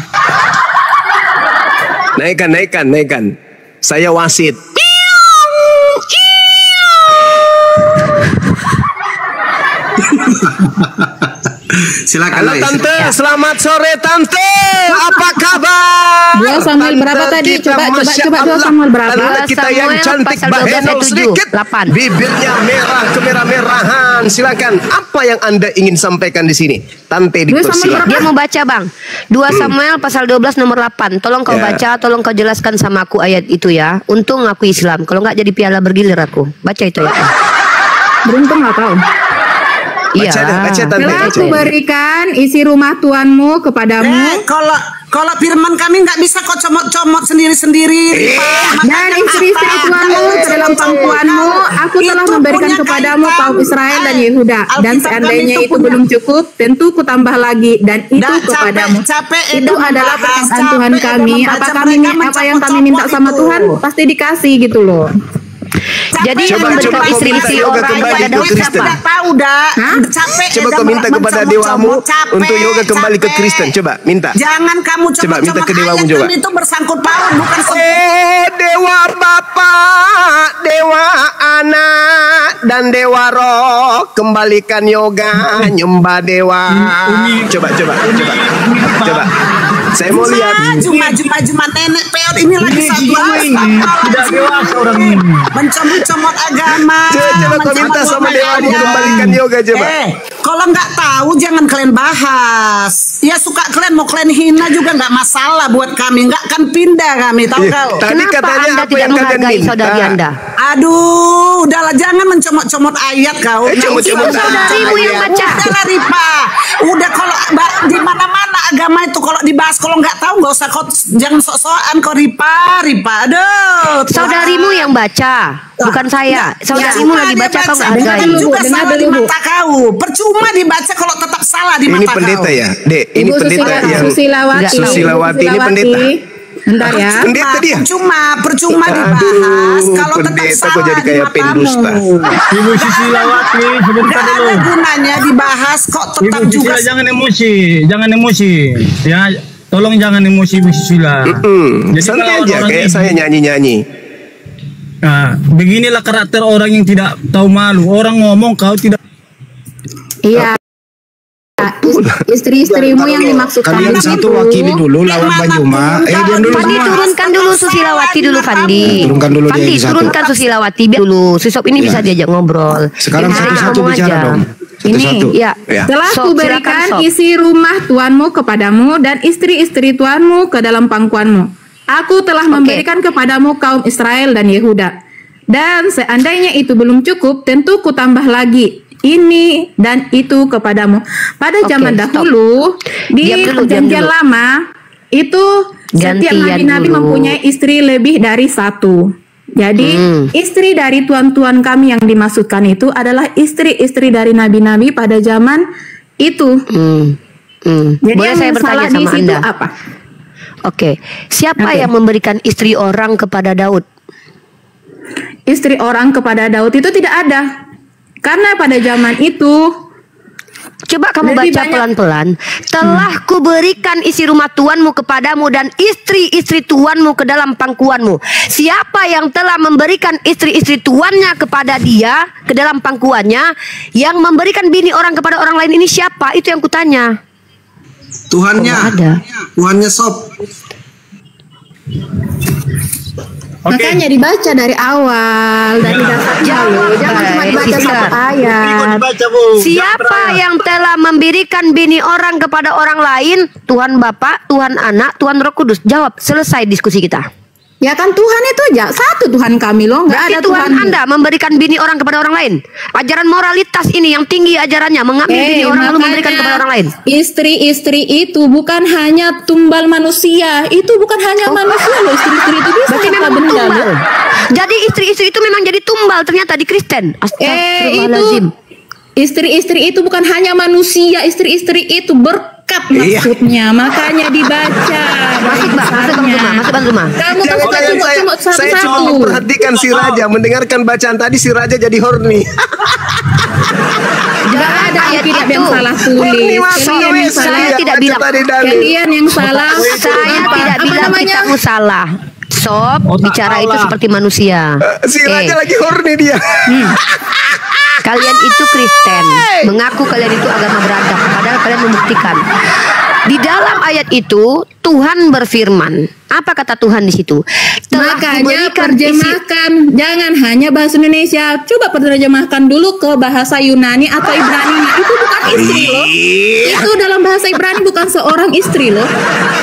Naikkan. Saya wasit. Silakan. Halo Lai. Tante, selamat sore Tante. Apa kabar? 2 Samuel berapa Tante tadi? kita, Coba Masya 2 Allah. Samuel berapa? Tante kita yang Samuel cantik pasal 12 bahenol ayat 7, sedikit. 8. Bibirnya merah kemerah-merahan. Silakan. Apa yang Anda ingin sampaikan di sini? Tante dipersilakan. Dia mau baca bang 2 Samuel pasal 12 nomor 8. Tolong kau Ya. baca. Tolong kau jelaskan sama aku ayat itu ya. Untung aku Islam. Kalau nggak jadi piala bergilir aku. Baca itu ya. Beruntung nggak kau? Iya. Baca Tante. Telah baca. aku berikan isi rumah tuanmu kepadamu Kalau firman kami nggak bisa kok comot-comot sendiri-sendiri. dan istri-istri tuanmu ke dalam pangkuanmu. Aku telah memberikan kepadamu kaum Israel dan Yehuda. Dan seandainya itu belum cukup, tentu kutambah lagi dan itu kepadamu. Itu adalah perkataan Tuhan kami. Apa yang kami minta sama Tuhan pasti dikasih gitu loh. Jadi yang Coba memberikan kau istri-istri minta yoga orang kembali kepada ke Daud Kristen. siapa? Tahu dah. Capek. Coba kau minta kepada dewamu untuk yoga kembali ke Kristen. Coba minta. Jangan kamu Coba minta ke dewamu ayat coba. itu bersangkut paut bukan Dewa Bapa, Dewa Anak, dan Dewa Roh, kembalikan yoga, nyembah Dewa. Coba. Saya mau lihat. Maju nenek Peot ini lagi satu Tidak dewasa orang ini. mencomot-comot agama. Coba kau minta sama dewamu kembalikan yoga coba. Kalau nggak tahu jangan kalian bahas. Ya suka kalian mau kalian hina juga nggak masalah buat kami. Nggak akan pindah kami tahu kau. Tadi Kenapa katanya Anda apa tidak yang kalian menghargai minta? saudari Anda? Aduh, udahlah jangan mencomot-comot ayat kau. comot-comot saudarimu yang baca. Udahlah Ripa. Udah kalau di mana-mana agama itu kalau dibahas kalau nggak tahu nggak usah kau jangan sok-sokan kau Ripa. Aduh. Saudarimu yang baca, bukan saya. Saudarimu lagi baca kau nggak hargai. Dengar juga dengar salah di dulu, Bu. mata kau. Percuma dibaca kalau tetap salah di Ini mata pendeta kau. ya, Dek. Ini Ibu pendeta yang Susilawati. Susilawati ini pendeta. Bentar ya. Pendeta dia. Percuma dibahas kalau tetap pendeta kok salah jadi di kayak matamu. pendusta. Ibu Susilawati, sebentar Gak dulu. ada gunanya dibahas kok Ibu tetap juga. Susila jangan emosi. Ya, tolong jangan emosi Ibu Susila. Santai kalau aja orang kayak ini- saya nyanyi-nyanyi. Nah, beginilah karakter orang yang tidak tahu malu. Orang ngomong kau tidak. Iya. Istri-istrimu yang dimaksudkan Kalian itu. satu wakili dulu lawan Banyuma. Diam dulu Fandi semua. turunkan dulu Susilawati dulu Fandi. Turunkan dulu dia Fandi yang satu. turunkan Susilawati biar dulu. Susop ini Ya. bisa diajak ngobrol. Sekarang Ini satu-satu ngomong bicara aja. dong. Ini Satu-satu. Ya. Ya. telah Sob, kuberikan silakan, Sob. isi rumah tuanmu kepadamu dan istri-istri tuanmu ke dalam pangkuanmu. Aku telah memberikan kepadamu kaum Israel dan Yehuda. Dan seandainya itu belum cukup, tentu kutambah lagi ini dan itu kepadamu. Pada Oke, zaman stop. dahulu di Diam dulu, diam perjanjian dulu. lama itu setiap Gantian nabi-nabi dulu. mempunyai istri lebih dari satu. Jadi istri dari tuan-tuan kami yang dimaksudkan itu adalah istri-istri dari nabi-nabi pada zaman itu. Jadi Boleh yang saya salah bertanya di sama situ Anda? apa? Oke. Siapa Oke. yang memberikan istri orang kepada Daud? Istri orang kepada Daud itu tidak ada. Karena pada zaman itu Coba kamu lebih baca banyak- pelan-pelan. Telah kuberikan isi rumah tuanmu kepadamu dan istri-istri tuanmu ke dalam pangkuanmu. Siapa yang telah memberikan istri-istri tuannya kepada dia ke dalam pangkuannya? Yang memberikan bini orang kepada orang lain ini siapa? Itu yang kutanya. Tuhannya. Oh, ada. Tuhannya Sob. makanya dibaca dari awal, dari dasarnya loh. Jangan cuma dibaca satu ayat. Siapa yang telah memberikan bini orang kepada orang lain? Tuhan Bapa, Tuhan Anak, Tuhan Roh Kudus. Jawab, selesai diskusi kita. Ya kan Tuhan itu aja satu Tuhan kami loh, nggak ada Tuhan Anda memberikan bini orang kepada orang lain. Ajaran moralitas ini yang tinggi ajarannya, mengambil bini orang lalu memberikan kepada orang lain. Istri-istri itu bukan hanya tumbal manusia, itu bukan hanya manusia loh, istri-istri itu bisa apa benda loh. Jadi istri-istri itu memang jadi tumbal ternyata di Kristen. Astagfirullahaladzim. Istri-istri itu bukan hanya manusia, istri-istri itu berkat maksudnya, makanya dibaca. Masuk Bang rumah. Kamu saya cuma memperhatikan si Raja, mendengarkan bacaan tadi si Raja jadi horny. Juga ada Alkitab yang salah tulis. Saya tidak bilang kalian yang salah. Saya tidak bilang kitabmu salah. Sob, bicara itu seperti manusia. Si Raja lagi horny dia. Kalian itu Kristen, mengaku kalian itu agama beradab, padahal kalian membuktikan. Di dalam ayat itu Tuhan berfirman. Apa kata Tuhan di situ? Makanya terjemahkan, jangan hanya bahasa Indonesia. Coba terjemahkan dulu ke bahasa Yunani atau Ibrani. Itu bukan istri loh. Itu dalam bahasa Ibrani bukan seorang istri loh.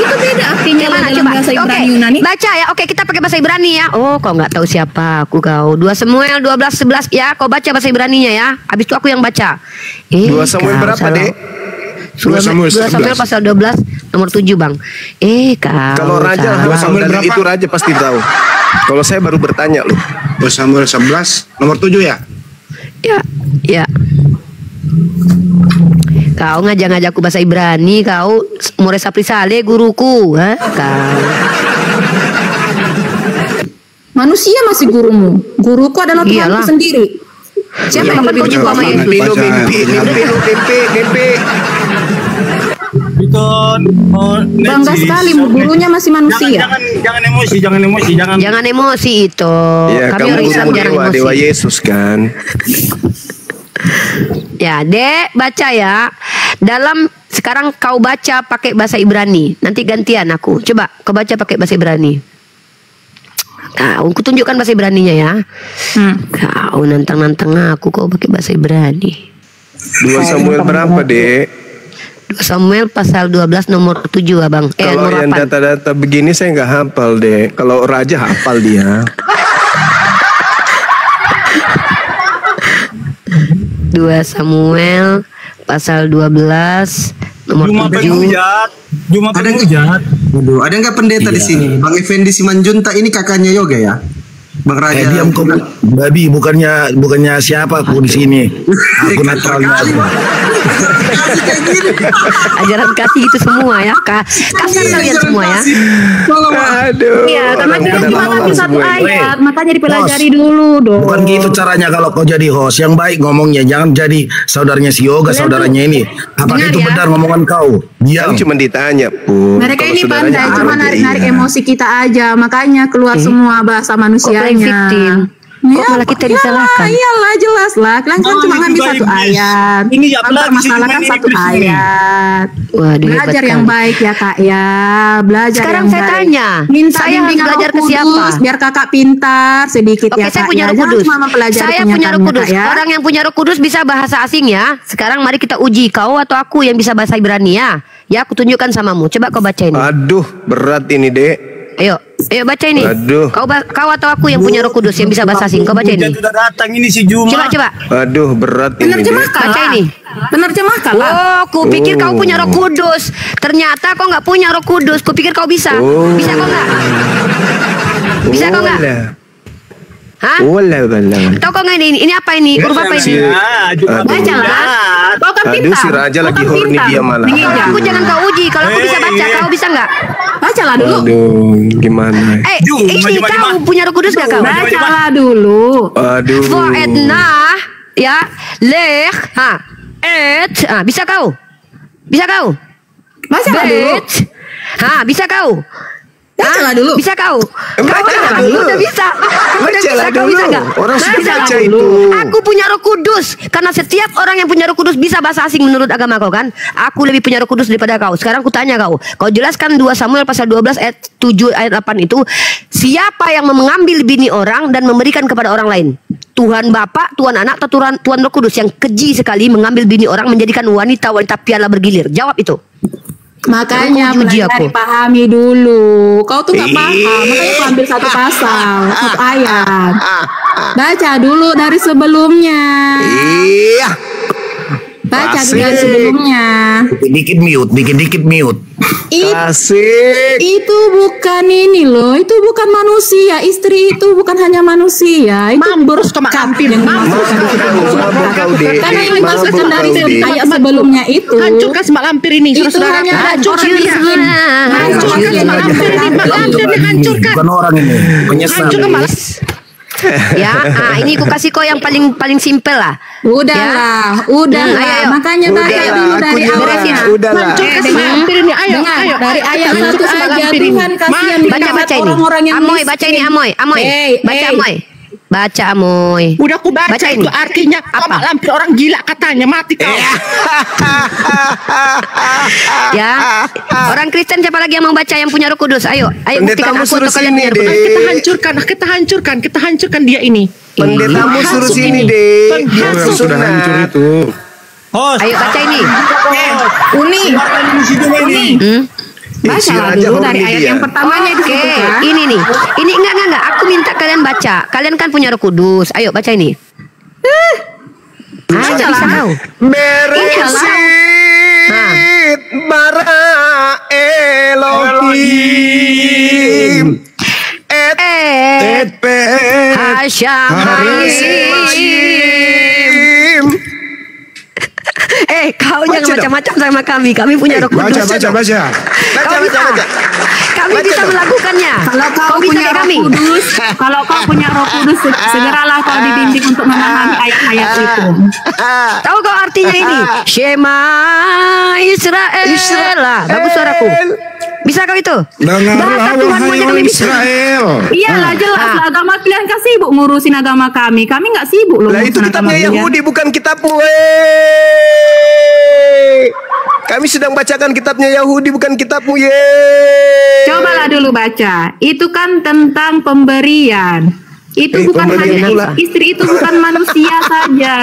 Itu beda artinya dalam bahasa Ibrani Yunani. Baca ya. Oke, kita pakai bahasa Ibrani ya. Oh, kau nggak tahu siapa aku kau. 2 Samuel 12:11 ya. Kau baca bahasa Ibraninya ya. Habis itu aku yang baca. 2 Samuel berapa, Dek? 2 Samuel pasal 12 nomor 7 Bang. Kalau Raja hafal dalil itu Raja pasti tahu. Kalau saya baru bertanya loh. 2 Samuel 11 nomor 7 ya? Ya. Kau ngajak-ngajak aku bahasa Ibrani, kau Mores Aprisale guruku, ha? Kau. Manusia masih gurumu. Guruku adalah Tuhanku sendiri. Siapa yang lebih berjumpa sama Yesus? Mimpi. Bangga sekali, gurunya masih manusia. Jangan emosi itu. Ya, kami orang Islam jarang emosi. Dewa Yesus kan. Ya, Dek, baca ya. Dalam sekarang kau baca pakai bahasa Ibrani. Nanti gantian aku. Coba kau baca pakai bahasa Ibrani. Kau tunjukkan bahasa Ibraninya ya. Kau nantang-nantang aku kau pakai bahasa Ibrani. 2 Samuel berapa, Dek? 2 Samuel pasal 12 nomor 7 Abang. Kalau nomor yang 8. data-data begini saya nggak hafal, Dek. Kalau Raja hafal dia. 2 Samuel pasal 12 nomor 7. Aduh, ada nggak pendeta di sini? Bang Effendi Simanjunta ini kakaknya Yoga ya? Bang Raja. Diam kok, babi, bukannya siapa aku di sini. Aku netralnya. Ajaran kasih gitu semua ya. Kasar kalian semua ya. Aduh. Iya, karena kita cuma ngambil satu ayat, makanya dipelajari dulu dong. Bukan gitu caranya kalau kau jadi host. Yang baik ngomongnya, jangan jadi saudaranya si Yoga, saudaranya ini. Apakah itu benar ngomongan kau? Yang cuma ditanya, Pun. Mereka ini pandai, cuma narik-narik emosi kita aja, makanya keluar semua bahasa manusianya. Kok malah kita disalahkan? Iyalah, jelas lah. Kalian kan cuma ngambil satu ayat. Ini masalahkan satu ayat. Waduh, belajar yang baik ya Kak ya. Belajar sekarang yang saya baik. tanya, Minta saya harus bimbingan belajar Roh ke siapa? Kudus, biar kakak pintar sedikit ya Kak. Saya punya Roh Jangan Kudus. cuma mempelajari Saya punya Roh Kudus. ya. Orang yang punya Roh Kudus bisa bahasa asing ya. Sekarang mari kita uji, kau atau aku yang bisa bahasa Ibrani ya. Ya, aku tunjukkan samamu. Coba kau baca ini. Aduh, berat ini, Dek. Ayo baca ini. Aduh. Kau atau aku yang punya Roh Kudus yang bisa bahasa asing. Kau baca ini. Sudah datang ini si Juma. Coba. Aduh, berat ini. Penerjemahkan Baca ini. Penerjemahkan lah. Oh, kupikir kau punya Roh Kudus. Ternyata kau nggak punya Roh Kudus. Kupikir kau bisa. Bisa kau nggak? Bisa kau nggak? Hah? Tahu kau nggak ini? Ini apa ini? Huruf apa ini? Baca lah. Kau kan pintar. Aduh, si Raja lagi horny dia malah. Aku jangan kau uji. Kalau aku bisa baca, kau bisa nggak? Bacalah dulu. Aduh, gimana? Ini kau punya Roh Kudus nggak kau? Bacalah dulu. Aduh. Fa'edna ya leh bisa kau? Bisa kau? Bacalah dulu. Bisa kau? Bacalah dulu. Bisa kau? Bacalah dulu. Udah bisa. Kau bisa nggak? Orang sudah baca dulu. itu. Aku punya Roh Kudus. Karena setiap orang yang punya Roh Kudus bisa bahasa asing menurut agama kau kan? Aku lebih punya Roh Kudus daripada kau. Sekarang aku tanya kau. Kau jelaskan 2 Samuel pasal 12 ayat 7 ayat 8 itu. Siapa yang mengambil bini orang dan memberikan kepada orang lain? Tuhan Bapa, Tuhan Anak, atau Tuhan Roh Kudus yang keji sekali mengambil bini orang menjadikan wanita piala bergilir? Jawab itu. Makanya Kau uji pelajari, aku. pahami dulu. Kau tuh gak paham, makanya kau ambil satu pasal, satu ayat. Baca dulu dari sebelumnya. Iya. Baca dulu dari sebelumnya. Dikit mute. Asik. Itu bukan ini loh, itu bukan manusia. Istri itu bukan hanya manusia. Itu Mambur ke mak lampir. Karena yang dimaksudkan dari ayat sebelumnya itu Hancurkan semak lampir ini, itu saudara. hanya Hancurkan orang dia. miskin. Hancurkan semak lampir ini. Mak lampir dihancurkan. Bukan orang ini. Penyesal. Hancurkan mak Ya, ini ku kasih kau yang paling simpel lah. Udahlah, udahlah. ayo. Makanya baca dulu dari awalnya. Udahlah. Hancurkan semak lampir ini. Ayo, Dengar, ayo. dari ayat Hancurkan 1 semak aja lampir ini. Tuhan kasihan Baca ini. orang-orang yang Amoy, miskin. baca ini Amoy. Baca Amoy. Baca Amoy. Udah aku baca ini. itu artinya kau mak lampir orang gila katanya, mati kau. Ya. Orang Kristen siapa lagi yang mau baca yang punya Roh Kudus? Ayo buktikan Pendetamu aku suruh atau kalian sini, punya Roh Kudus. Dek. Kita hancurkan dia ini. Pendetamu suruh Penghasut sini, ini. Dek. Penghasut. Sudah hancur itu. Ayo baca ini. Uni. Bacalah dulu dari ayat yang pertamanya di situ kan. Ini nih. Ini enggak. Aku minta kalian baca. Kalian kan punya Roh Kudus. Ayo baca ini. Bisa kau. Beresit bara Elohim et pe Hasyam. Kau jangan macam-macam sama kami. Kami punya Roh Kudus. Baca. Kami bisa melakukannya. Kalau kau punya Roh Kudus, segeralah kau dibimbing untuk memahami ayat-ayat itu. Tahu kau artinya ini? Shema Israel lah. Bagus suaraku. Bisa kau itu? Dengarlah wahai orang Israel. Iyalah jelas lah, agama kalian kan sibuk ngurusin agama kami. Kami nggak sibuk loh. Lah itu ngurusin kitabnya agama kalian. Yahudi bukan kitabmu. Kami sedang bacakan kitabnya Yahudi bukan kitabmu. Cobalah dulu baca. Itu kan tentang pemberian. Itu bukan hanya istri itu bukan manusia saja.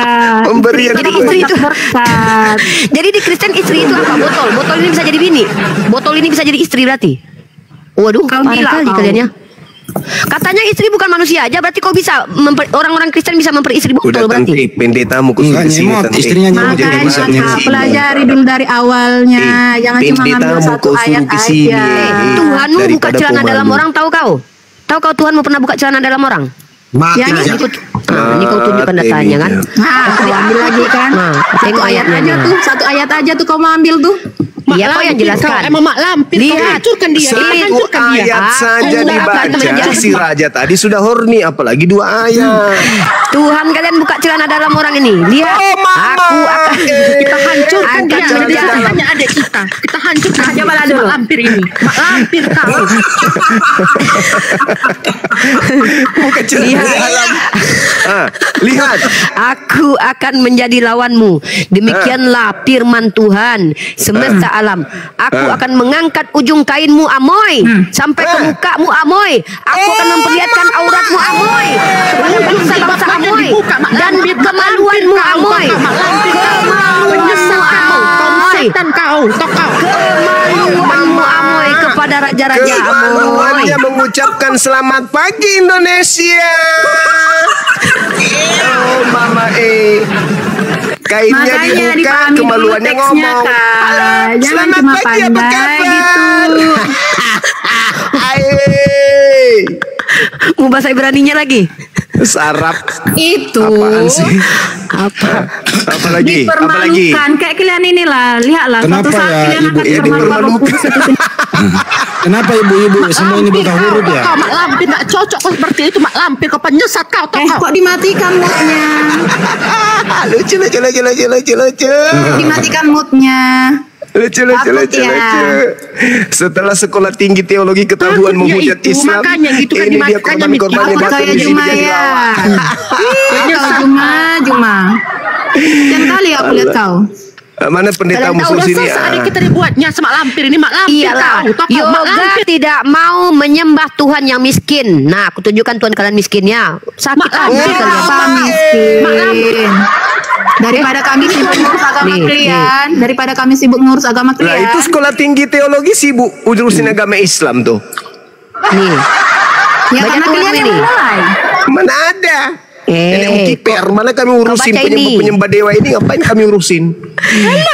Pemberian. Jadi istri itu berkat. Jadi di Kristen istri itu apa? Botol ini bisa jadi bini. Botol ini bisa jadi istri berarti. Waduh, parah kali kalian ya. Katanya istri bukan manusia aja, berarti kau bisa orang-orang Kristen bisa memperistri botol berarti. Udah pendetamu khusus di sini. Istrinya Makanya pelajari dulu dari awalnya, jangan cuma ngambil satu ayat aja. Tuhanmu buka celana dalam orang, tahu kau? Tahu kau Tuhanmu pernah buka celana dalam orang? Mati Ya, aja. Ini kau tunjukkan datanya kan? Kau ambil lagi kan? Tengok ayatnya. Satu ayat aja tuh kau mau ambil tuh. Iya, kau yang jelaskan. Emang mak lampir. Lihat. Hancurkan dia. Satu ayat saja dibaca, si raja tadi sudah horny, apalagi 2 ayat. Tuhan kalian buka celana dalam orang ini. Lihat. Aku akan Kita hancurkan dia. menjadi Jadi katanya adik kita. Kita hancurkan dia. Cobalah dulu. Mak lampir ini. Mak lampir kau. Lihat. Aku akan menjadi lawanmu. Demikianlah firman Tuhan semesta alam. Aku akan mengangkat ujung kainmu Amoy sampai ke mukamu Amoy. Aku akan memperlihatkan auratmu Amoy kepada bangsa-bangsa Amoy dan kemaluanmu Amoy. Setan kau. Kemaluanmu Amoy kepada raja-raja Amoy. Kemaluannya mengucapkan selamat pagi Indonesia. Oh mama kainnya Makanya dibuka, dipahami dulu kemaluannya teksnya, ngomong. Kak. Halo, Jangan selamat cuma pagi, apa pandai kabar? gitu. Mau bahasa Ibraninya lagi? Sarap. Itu Apaan sih? Apa? Apalagi? Apalagi? dipermalukan kayak kalian inilah, lihatlah Kenapa suatu saat ya, kalian Ibu? akan Ya, dipermalukan Roh Kudus itu sendiri. Kenapa ibu-ibu semua ini buka huruf ya? Kau mak lampir tak cocok kau seperti itu mak lampir. Kau penyesat kau. Kok dimatikan moodnya? Lucu. Dimatikan moodnya. Lucu. Setelah sekolah tinggi teologi ketahuan menghujat itu, Islam, makanya gitu kan ini dia dimatikannya, korban-korbannya Aku datang kayak di sini Juma menjadi ya. lawan. Kau Juma. Sekian kali aku lihat kau. Mana pendeta Kau musuh udah sini? selesai adik kita dibuatnya semak lampir ini mak lampir Iyalah, kau. Mak yoga lampir. tidak mau menyembah Tuhan yang miskin. Nah, aku tunjukkan Tuhan kalian miskinnya. Sakit hati kalian. Apa miskin? Mak lampir. Daripada kami sibuk ngurus agama kalian, daripada kami sibuk ngurus agama Lah kalian. itu sekolah tinggi teologi sibuk urusin agama Islam tuh. Nih. Ya Baca karena tuh kalian yang ini. mulai. Mana ada? Nenek Ukiper, mana kami urusin baca ini. penyembah dewa ini, ngapain kami urusin?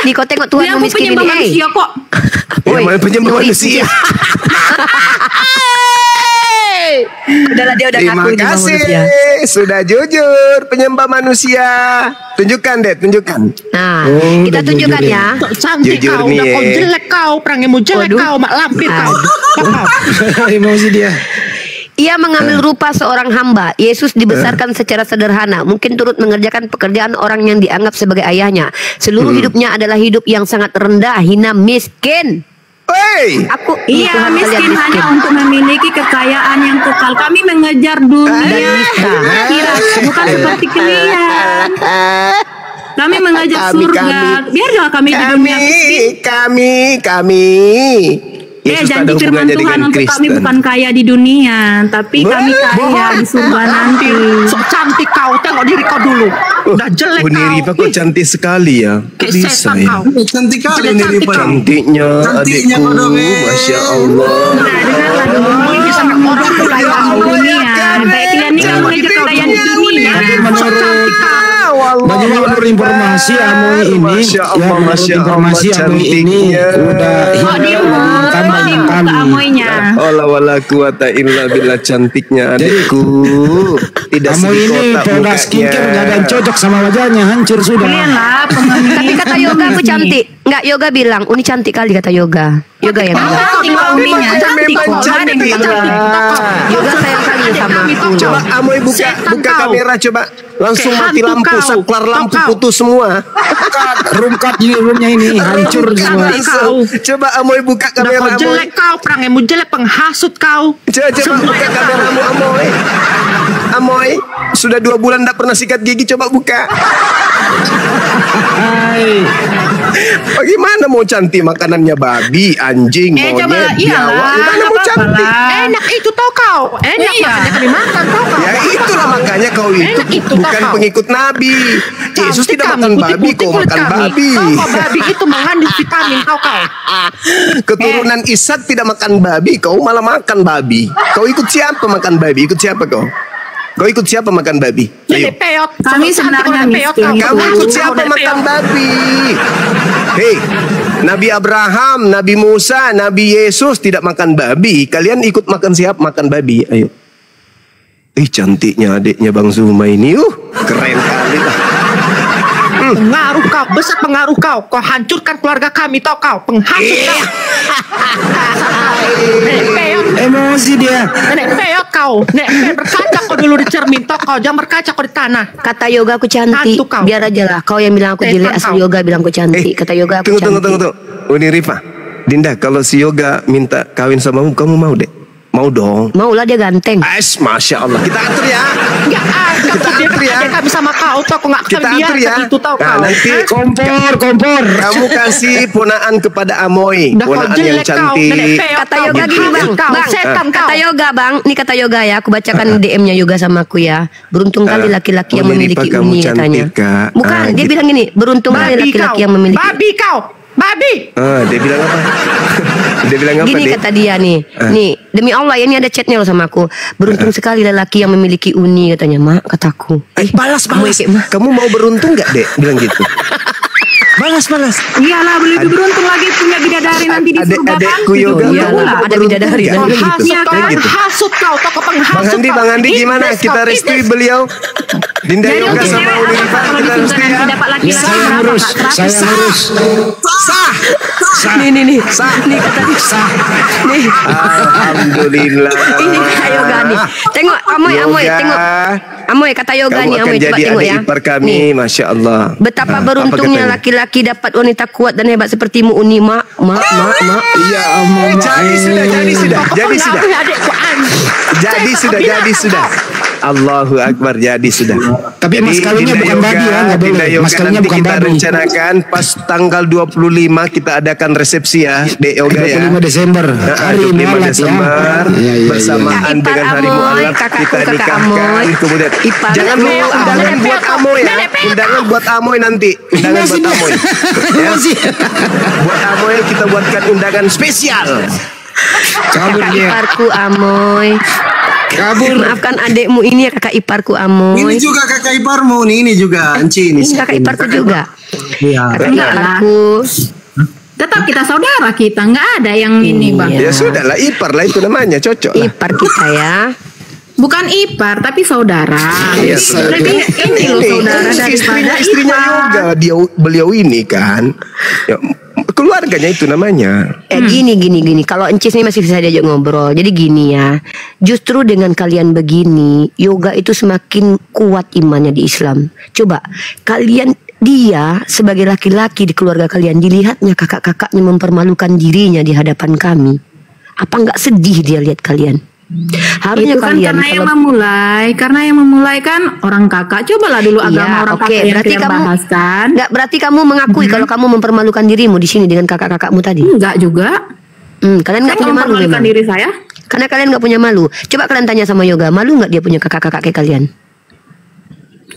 Nih kau tengok Tuhan Dia aku miskin penyembah ini. manusia kok. Ya, mana penyembah Oi. manusia? Udahlah dia udah Terima ngaku ini kasih, manusia. sudah jujur penyembah manusia. Tunjukkan deh, tunjukkan. Nah, Oh, kita udah tunjukkan jujur ya. Cantik Jujur kau, nih, udah kau eh. jelek kau, perangimu jelek Waduh. kau, mak lampir kau. Emosi dia. Ia mengambil rupa seorang hamba. Yesus dibesarkan secara sederhana, mungkin turut mengerjakan pekerjaan orang yang dianggap sebagai ayahnya. Seluruh hidupnya adalah hidup yang sangat rendah, hina, miskin. Hey, Aku Iya, Tuhan kalian miskin hanya untuk memiliki kekayaan yang kekal. Kami mengejar dunia akhirat, bukan seperti kalian. Kami mengejar surga. Biar juga kami di dunia miskin. kami. Yesus tak ada Janji firman hubungannya Tuhan dengan untuk kami Kristen. bukan kaya di dunia, tapi kami kaya di surga nanti. Sok cantik kau, tengok diri kau dulu. Udah jelek Bu Nirifa kau. kok cantik sekali ya. Kok Kayak bisa setan ya? kau. Cantik kali Cantik Nirifa. kau. Cantiknya Cantiknya adikku, kau dong, Masya Allah. Dengarlah dulu, ini bisa orang kekayaan di dunia. Kayak kalian ini kan mengejar kekayaan di dunia. Sok cantik kau. Bagi menurut informasi Amoy ini, Masya Allah, menurut Masya informasi Allah, Amoy ini cantiknya. udah Kok dia tambah mau kami. ke amoynya? Allah wala quwata illa billah, cantiknya adikku. Tidak Amoy segi ini kotak produk skincare nggak ada yang mukanya. cocok sama wajahnya, hancur sudah. Kalian lah pengemis. Tapi kata Yoga aku cantik. Enggak, Yoga bilang, Uni cantik kali kata Yoga. Yoga yang bilang. Cantik kok uninya, cantik kok. Mana yang bilang cantik? Yoga sayang kali sama aku. Coba Amoy buka kamera coba. Langsung mati lampu, saklar lampu putus semua. Rumkat ini roomnya ini hancur semua. Coba Amoy buka Udah kamera kau Amoy. jelek kau, perangimu jelek, penghasut kau. Coba buka kameramu Amoy. Amoy, sudah 2 bulan tidak pernah sikat gigi, coba buka. Bagaimana mau cantik makanannya babi, anjing, Coba monyet, iyalah. biawak? Gimana mau cantik? Enak itu tau kau. Enak makanya kami makan tau kau. Ya itulah makanya kau Enak itu itu, bukan kau. pengikut Nabi. Yesus Cantik tidak kami, makan babi, putih-putih kau kulit makan kami. babi. Kau babi itu mengandung vitamin tau kau. Keturunan Ishak tidak makan babi, kau malah makan babi. Kau ikut siapa makan babi? Ikut siapa kau? Kau ikut siapa makan babi? Ayo. Nenek peot. Kami sebenarnya miskin. Kamu ikut siapa makan babi? Hei, Nabi Abraham, Nabi Musa, Nabi Yesus tidak makan babi. Kalian ikut makan siapa? Makan babi. Ayo. Cantiknya adiknya Bang Zuma ini. Keren kali lah. Pengaruh kau, besar pengaruh kau. Kau hancurkan keluarga kami tau kau. Penghasut kau. Nenek peot. Emosi dia. Nenek peot kau. Nenek peot berkaca kau dulu di cermin tau kau. Jangan berkaca kau di tanah. Kata Yoga aku cantik. Hantu kau. Biar aja lah. Kau yang bilang aku Setan jelek, asal kau. Yoga bilang aku cantik. Kata Yoga aku cantik. Tunggu. Uni Rifa, Dinda, kalau si Yoga minta kawin sama kamu mau dek? Mau dong. Maulah dia ganteng. Masya Allah. Kita atur ya. Ya, Kita atur ya. kami sama kau tau kau nggak akan Kita atur ya. biarkan itu tau Nah, kau. nanti Kompor. kamu kasih ponaan kepada Amoy, Udah kau ponaan yang jelek kau. Nenek cantik. peot Kata kau. Yoga gini bang, Kau, bang, setan kau. kata Yoga bang, nih kata Yoga ya, aku bacakan DM-nya Yoga sama aku ya. Beruntung kali laki-laki yang Uni memiliki Rifa, kamu uni katanya. cantik, Kak. Bukan, dia Gitu. bilang gini, beruntung kali Babi laki-laki kau. yang memiliki. Babi kau. Babi. Dia bilang apa? Dia bilang apa, Gini Dek? kata dia nih, nih demi Allah ya, ini ada chatnya loh sama aku. Beruntung sekali lelaki yang memiliki uni katanya, mak kataku. Balas. Kamu mau beruntung nggak, Dek? Bilang gitu. Balas. Iyalah, lebih beruntung lagi punya bidadari nanti di surga kan? Adekku Yoga. Iyalah, kamu mau ada beruntung bidadari nggak? dan Bilang gitu. Iya kan? Penghasut kau. Tau kau penghasut kau. Bang Andi gimana? Iblis Kita kau, restui iblis. beliau. Dinda Jadi Yoga untuk sama cewek Uni apa Rifa, kalau kita di surga restui nanti ya. dapat laki-laki Saya berapa, ngurus. Kak? Saya ngurus. Sah. Nih, nih, nih kata dia. Nih, Alhamdulillah. ini kata Yoga nih. Tengok, Amoy, Yoga. tengok. Amoy kata Yoga Kamu nih, akan Amoy coba jadi tengok adik ya. ipar kami, Nih. Masya Allah. Betapa Apa beruntungnya katanya? laki-laki dapat wanita kuat dan hebat sepertimu, Uni. Mak. Iya, Amoy. Jadi sudah. Kau pengaruhi adikku, anjing. Jadi sudah. Allahu Akbar, jadi sudah. Tapi mas kawinnya bukan babi ya, nggak boleh. Mas kawinnya nanti bukan kita babi. rencanakan pas tanggal 25 kita adakan resepsi ya, Dek Yoga ya. 25 Desember. Hari 25 Maulid Desember bersamaan dengan hari Mualaf kita nikahkan. Kemudian jangan lupa undangan buat Amoy ya. Undangan buat Amoy nanti. Undangan buat Amoy. Ya. Buat Amoy kita buatkan undangan spesial. Kakak iparku Amoy. Kabur. Maafkan adekmu ini ya kakak iparku Amoy. Ini juga kakak iparmu nih, ini juga Enci ini. Ini kakak iparku juga. Iya. Kakak iparku. Tetap kita saudara kita, nggak ada yang ini bang. Ya sudah lah, ipar lah itu namanya, cocok lah. Ipar kita ya. Bukan ipar tapi saudara. Iya, Lebih ini loh saudara daripada istrinya ipar. Yoga, beliau ini kan. Ya, keluarganya itu namanya. Gini. Kalau Encis ini masih bisa diajak ngobrol. Jadi gini ya. Justru dengan kalian begini, Yoga itu semakin kuat imannya di Islam. Coba kalian, dia sebagai laki-laki di keluarga kalian, dilihatnya kakak-kakaknya mempermalukan dirinya di hadapan kami. Apa nggak sedih dia lihat kalian? Harusnya itu kan kalian karena yang memulai kan orang kakak. Cobalah dulu agama orang kakak yang berarti kalian kamu bahas kan. Enggak, berarti kamu mengakui kalau kamu mempermalukan dirimu di sini dengan kakak-kakakmu tadi. Enggak juga. Kalian nggak punya malu memang. diri saya. Karena kalian nggak punya malu. Coba kalian tanya sama Yoga, malu nggak dia punya kakak-kakak kayak kalian?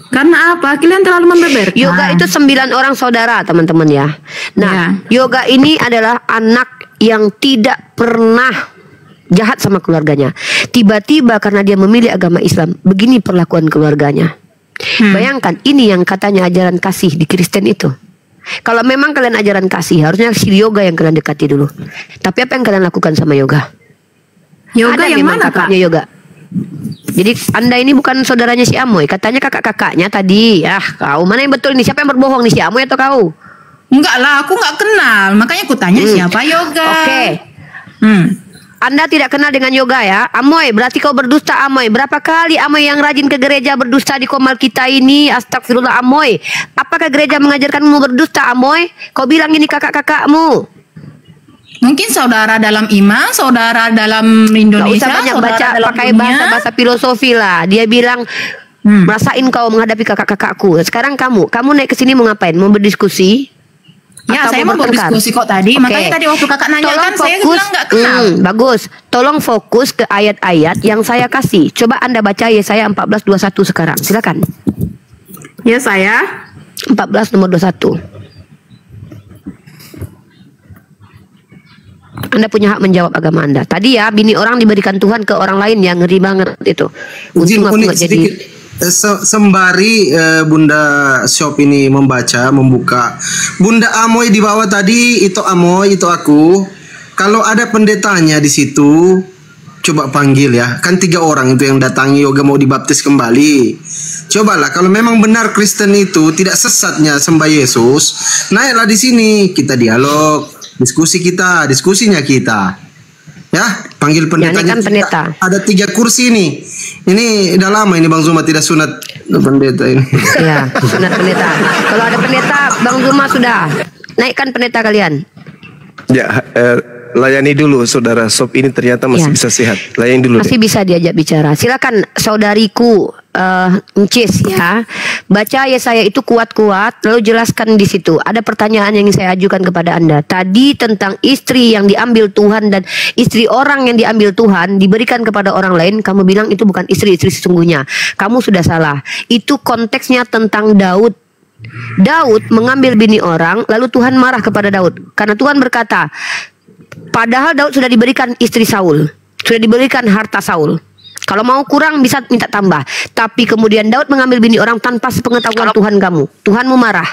Karena apa? Kalian terlalu membeberkan. Yoga itu 9 orang saudara teman-teman ya. Nah, Yoga ini adalah anak yang tidak pernah jahat sama keluarganya. Tiba-tiba karena dia memilih agama Islam, begini perlakuan keluarganya. Bayangkan, ini yang katanya ajaran kasih di Kristen itu. Kalau memang kalian ajaran kasih, harusnya si Yoga yang kalian dekati dulu. Tapi apa yang kalian lakukan sama Yoga? Yoga ada yang memang mana, kakaknya Kak? Yoga. Jadi Anda ini bukan saudaranya si Amoy. Katanya kakak-kakaknya tadi. Kau mana yang betul nih? Siapa yang berbohong nih, si Amoy atau kau? Enggak lah, aku nggak kenal. Makanya aku tanya siapa Yoga. Oke. Anda tidak kenal dengan Yoga ya, Amoy. Berarti kau berdusta, Amoy. Berapa kali Amoy yang rajin ke gereja berdusta di Komal kita ini? Astagfirullah, Amoy. Apakah gereja mengajarkanmu berdusta, Amoy? Kau bilang ini kakak-kakakmu. Mungkin saudara dalam iman, saudara dalam Indonesia, Gak usah banyak saudara baca dalam pakai dunia. bahasa filosofi lah. Dia bilang rasain kau menghadapi kakak-kakakku. Sekarang kamu naik ke sini mau ngapain? Mau berdiskusi? Ya, Atau saya mau mau bertengkar? berdiskusi kok tadi. Oke. Makanya tadi waktu kakak nanya Tolong kan saya fokus. bilang nggak kenal. Bagus. Tolong fokus ke ayat-ayat yang saya kasih. Coba Anda baca Yesaya 14:21 sekarang. Silakan. Yesaya 14 nomor 21. Anda punya hak menjawab agama Anda. Tadi ya, bini orang diberikan Tuhan ke orang lain, yang ngeri banget itu. Untung aku nggak jadi. Sembari Bunda Shop ini membuka, Bunda Amoy di bawah tadi, itu Amoy, itu aku. Kalau ada pendetanya di situ, coba panggil ya. Kan 3 orang itu yang datangi Yoga mau dibaptis kembali. Cobalah, kalau memang benar Kristen itu tidak sesatnya sembah Yesus, naiklah di sini, kita dialog, diskusinya kita. Ya, panggil pendetanya. Kan pendeta. Ada 3 kursi nih. Ini udah lama ini Bang Zuma tidak sunat pendeta ini. Ya, sunat pendeta. Kalau ada pendeta, Bang Zuma sudah naikkan pendeta kalian. Ya, layani dulu saudara Sob ini ternyata masih bisa sehat. Layani dulu. Masih bisa diajak bicara. Silakan saudariku Encis ya. Baca Yesaya itu kuat-kuat, lalu jelaskan di situ. Ada pertanyaan yang saya ajukan kepada Anda. Tadi tentang istri yang diambil Tuhan dan istri orang yang diambil Tuhan diberikan kepada orang lain, kamu bilang itu bukan istri-istri sesungguhnya. Kamu sudah salah. Itu konteksnya tentang Daud. Daud mengambil bini orang, lalu Tuhan marah kepada Daud. Karena Tuhan berkata, padahal Daud sudah diberikan istri Saul, sudah diberikan harta Saul. Kalau mau kurang bisa minta tambah. Tapi kemudian Daud mengambil bini orang tanpa sepengetahuan Tuhan kamu. Tuhanmu marah.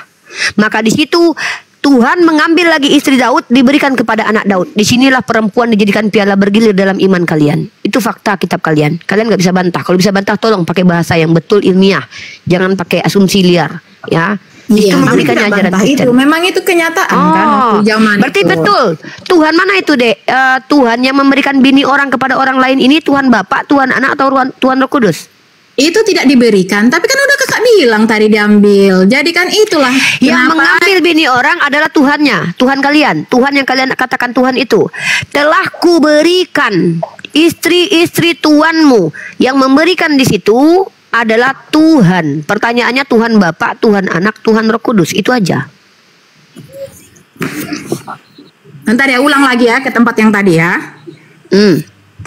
Maka di situ Tuhan mengambil lagi istri Daud, diberikan kepada anak Daud. Disinilah perempuan dijadikan piala bergilir dalam iman kalian. Itu fakta kitab kalian. Kalian nggak bisa bantah. Kalau bisa bantah tolong pakai bahasa yang betul ilmiah. Jangan pakai asumsi liar. Ya. Iya, itu memberikannya ajaran Kristen. itu memang itu kenyataan kan waktu zaman berarti itu. betul. Tuhan mana itu, Dek? Tuhan yang memberikan bini orang kepada orang lain ini Tuhan Bapa, Tuhan Anak, atau Tuhan Roh Kudus? Itu tidak diberikan, tapi kan udah kakak bilang tadi diambil. Jadi kan itulah yang kenapa mengambil bini orang adalah Tuhannya, Tuhan kalian, Tuhan yang kalian katakan Tuhan itu. Telah kuberikan istri-istri tuanmu, yang memberikan di situ adalah Tuhan. Pertanyaannya Tuhan Bapa, Tuhan Anak, Tuhan Roh Kudus, itu aja. Ntar ya ulang lagi ya ke tempat yang tadi ya.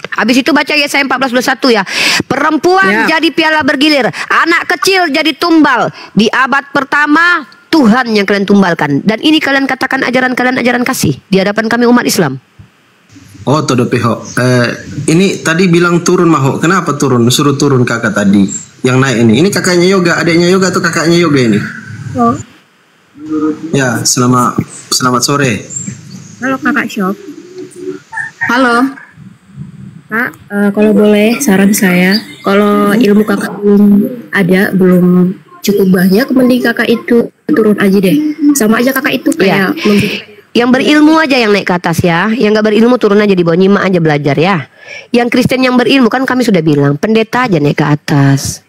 Habis itu baca Yesaya 14:21 ya. Perempuan jadi piala bergilir, anak kecil jadi tumbal. Di abad pertama Tuhan yang kalian tumbalkan. Dan ini kalian katakan ajaran kalian ajaran kasih di hadapan kami umat Islam. Oh, todo peho. Ini tadi bilang turun Maho. Kenapa turun? Suruh turun kakak tadi. Yang naik ini. Ini kakaknya Yoga, adiknya Yoga atau kakaknya Yoga ini? Oh. Ya, selamat sore. Halo kakak Syok. Halo. Kak, kalau boleh saran saya, kalau ilmu kakak belum cukup banyak, mending kakak itu turun aja deh. Sama aja kakak itu kayak yang berilmu aja yang naik ke atas ya. Yang gak berilmu turun aja di bawah, nyimak aja belajar ya. Yang Kristen yang berilmu kan kami sudah bilang, pendeta aja naik ke atas.